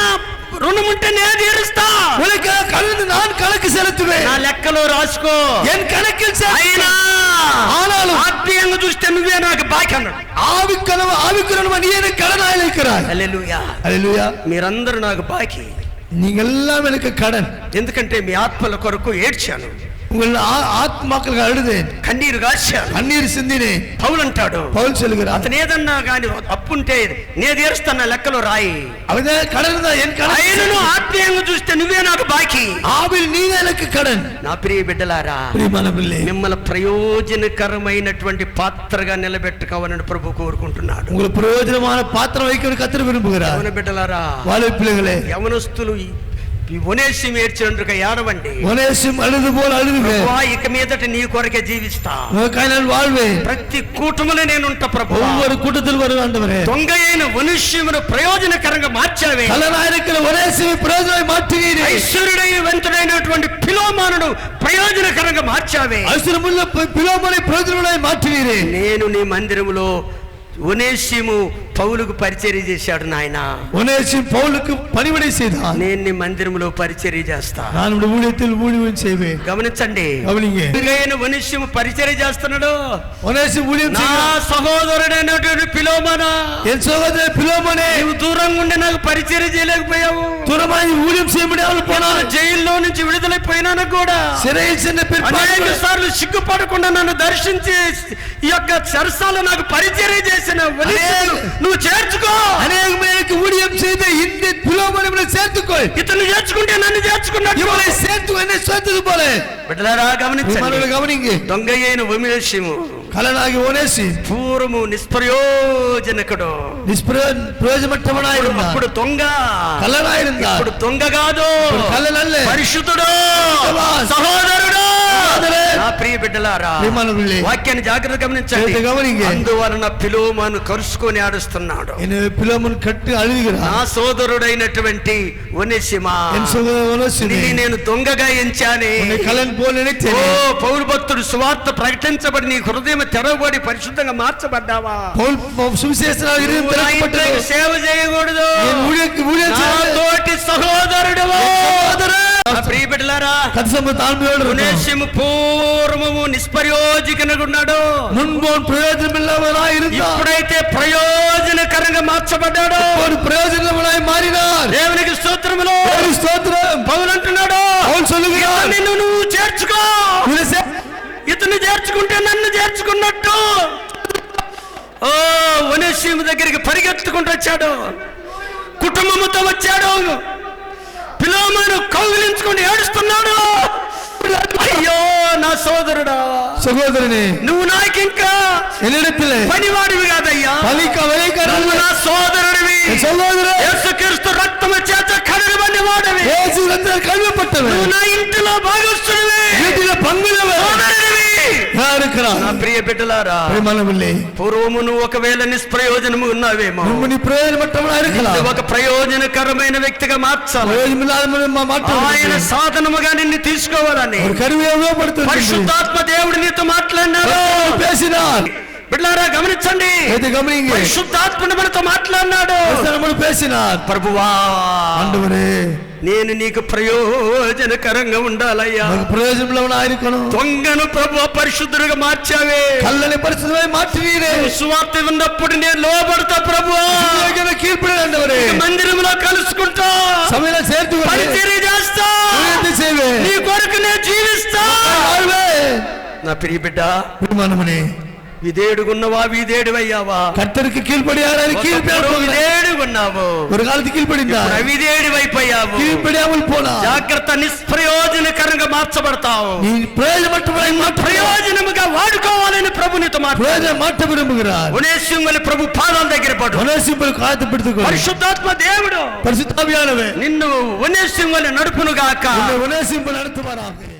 రుణం ఉంటే నేను తీరుస్తా, உனக்கு கலந்து நான் கணக்கு செலுத்துவேன், నా లెక్కలో రాసుకో, என் கணக்கில் అయినా ஆனாலும் ఆత్మీయంగా చూస్తే నువ్వే నాకు బాకీ అన్నాడు. ஆவிக்குறவன் நீ எனக்கு கடனாய் இருக்கிறாய். హల్లెలూయా. அல்லேலூயா. మీరందరూ నాకు బాకీ, நீங்க எல்லாம் எனக்கு கடன். ఎందుకంటే మీ ఆత్మల కొరకు ఏడ్చాను, உங்கள் ஆத்மாக்கள் அழுதேன், కన్నీరు కాశాను. கண்ணீர் சிந்தினேன். పౌలు అంటాడు, பவுல் சொல்லுகிறார், అతను ఏదన్నా కానీ అప్పుంటే నేను తీరుస్తాను, లెక్కలో రాయి. அவனே கடன் தான் என் கடன். ఆయనను ఆత్మీయంగా చూస్తే నువ్వే నాకు బాకీ. ஆவில் நீ எனக்கு கடன். నా ప్రియ బిడ్డలారా, பிரியமானவர்களே, మిమ్మల్ని ప్రయోజనకరమైనటువంటి పాత్రగా నిలబెట్టుకోవాలని ప్రభు కోరుకుంటున్నాడు. உங்களுக்கு பிரயோஜனமான பாத்திரம் வைக்க கர்த்தர் விரும்புகிறார். యవన బిడ్డలారా, வாலிப பிள்ளைகளே, యవనస్తులు ఈ ఒనేసిము ఏడ్చినందుకు ఏడవండి. ஒனேசிம் அழுது போல் அழுதுவே, ప్రభువా, ఇక మీదట నీ కొరకే జీవిస్తా, உனக்காய் நான் வாழ்வேன், ప్రతి కూటములో నేనుంటా ప్రభువా. ஒவ்வொரு கூட்டத்தில் வரும் ஆண்டவரே, దొంగ అయిన ఒనేసిమును ప్రయోజనకరంగా మార్చావే, கள்ளனாயிருக்கிற ஒனேசிமை பிரயோஜனமாய் மாற்றுவீரே, ఐశ్వర్యుడైన వెంతుడైనటువంటి ఫిలోమోనును ప్రయోజనకరంగా మార్చావే. ஐஸ்வரமுள்ள பிலோமோனை பிரயோஜனமாய் மாற்றுவீரே. నేను నీ మందిరములో ఒనేసిము పౌలుకు పరిచర్య చేశాడు నాయన, ஒனேசிம் பவுலுக்கு பணிவிடை செய்தான், నేను నీ మందిరములో పరిచర్య చేస్తా. நான் உடைய ஊழியத்தில் ஊழியம் செய்வேன். గమనించండి, கவனிங்க, దొంగైన ఒనేసిము పరిచర్య చేస్తున్నాడు. ஒனேசிம் ஊழியம் నా செய்கிறான். సహోదరుడైనటువంటి ఫిలోమోనా, என் சகோதர பிலோமோனே, నువ్వు దూరంగా ఉండి నాకు పరిచర్య చేయలేకపోయావు. தூரமாய் ஊழியம் செய்ய முடியாமல் போனான். జైల్లో నుంచి విడుదలైపోయినాను కూడా சிறையில் சென்ற అనేక பிற்பாடு సార్లు సిగ్గుపడకుండా నన్ను దర్శించి ఈ యొక్క చర్చాలో నాకు పరిచర్య చేసిన ఒనేసిమును నువ్వు చేర్చుకో. அநேக பேருக்கு ஊழியம் செய்த இந்த பிலோமோனை சேர்த்துக்கொள். ఇతను చేర్చుకుంటే నన్ను చేర్చుకున్నట్టు. இவனை சேர்த்து என்னை சேர்த்தது போல. బిడ్డలారా, గమనించండి, கவனிங்க, దొంగ అయిన ఒనేసిము கலனாகி ஒனேசி పూర్వము నిష్ప్రయోజనకుడు, ప్రయోజనమట్టవనాயிருந்தார். అప్పుడు దొంగ, కలనాயிருந்தார். ఇప్పుడు దొంగ కాదు, కలనల్ల పరిశుద్ధుడు, సహోదరుడు. నా ప్రియ బిడ్డలారా, వాక్యాన్ని జాగ్రత్తగా గమనించండి. అందువలన పిలోమాను కరుసుకొని ఆడుస్తున్నాడు. పిలోమాను కట్టి అழுகிறார். నా సోదరుడైనటువంటి ఒనేసిమా, నేను దొంగగా ఎంచానే. ఓ పౌలు భక్తుడు, సువార్త ప్రకటించబడి నీ హృదయం తెరవబడి పరిశుద్ధంగా మార్చబడ్డావా? సేవ చేయకూడదు, తోటి సహోదరుడు. ప్రియ బిడ్డలారా, ఒనేసిము పూర్వము నిష్ప్రయోజకుడున్నాడు, ఇప్పుడైతే ప్రయోజనకరంగా మార్చబడ్డాడు. దేవునికి స్తోత్రములు. పౌలు అంటున్నాడు, నిన్ను నువ్వు చేర్చుకో, ఇతను చేర్చుకుంటే నన్ను చేర్చుకున్నట్టు. ఓ ఒనేసిము దగ్గరికి పరిగెత్తుకుంటూ వచ్చాడు, కుటుంబముతో వచ్చాడు. పిలోమాను కౌగిలించుకొని ఏడుస్తున్నాడు. అయ్యో నా సోదరుడా, సహోదరుని, నువ్వు నాకింకా పనివాడివి కాదయ్యా, నువ్వు నా సోదరుడివి. యేసుక్రీస్తు రక్తము చేత కడగబడిన వాడివి, నువ్వు నా ఇంటిలో భాగస్తుడివి, సోదరుడివి. నా ప్రియ బిడ్డలారా, పూర్వము నువ్వు ఒకవేళ నిష్ప్రయోజనము ఉన్నావేమో, ఒక ప్రయోజనకరమైన వ్యక్తిగా మార్చాలి. ఆయన సాధనముగా నిన్ను తీసుకోవాలని పరిశుద్ధాత్మ దేవుడు నీతో మాట్లాడినాడు. బిడ్డలారా గమనించండి, పరిశుద్ధాత్మను మనతో మాట్లాడినాడు. ప్రభువా, నేను నీకు ప్రయోజనకరంగా ఉండాలయ్యా. దొంగను ప్రభు పరిశుద్ధుడుగా మార్చావే, కళ్ళని పరిశుద్ధమై మార్చి సువార్త ఉన్నప్పుడు నేను లోబడతా ప్రభువా, మందిరంలో కలుసుకుంటా, పరిచర్య చేస్తా, నీ కొరకు నేను జీవిస్తా. నా ప్రియ బిడ్డ, విధేయుడుగున్నవా, విధేయుడివయ్యావా? కర్తరికి కీழ்పడియారని విధేయుడుగున్నావు, ஒரு காலத்துக்கு கீழ்ப்படிந்தா, అవిధేయుడివైపోయావు. కీழ்పడియాமல் పోనా, జాగ్రత్త, నిష్ప్రయోజనకరంగా మార్చబడతావు. నీ ప్రయోజనముగా వాడుకోవాలని ప్రభు నీతో మాట విరుంబుகிறாర్. ఒనేసిము ప్రభు పాదాల దగ్గర పడు, ఒనేసిము కాదు పెట్టుకో. పరిశుద్ధాత్మ దేవుడు పరిశుద్ధాత్మవే నిన్ను ఒనేసిము నడుపును గాక. ఒనేసిము నడుపువారాక.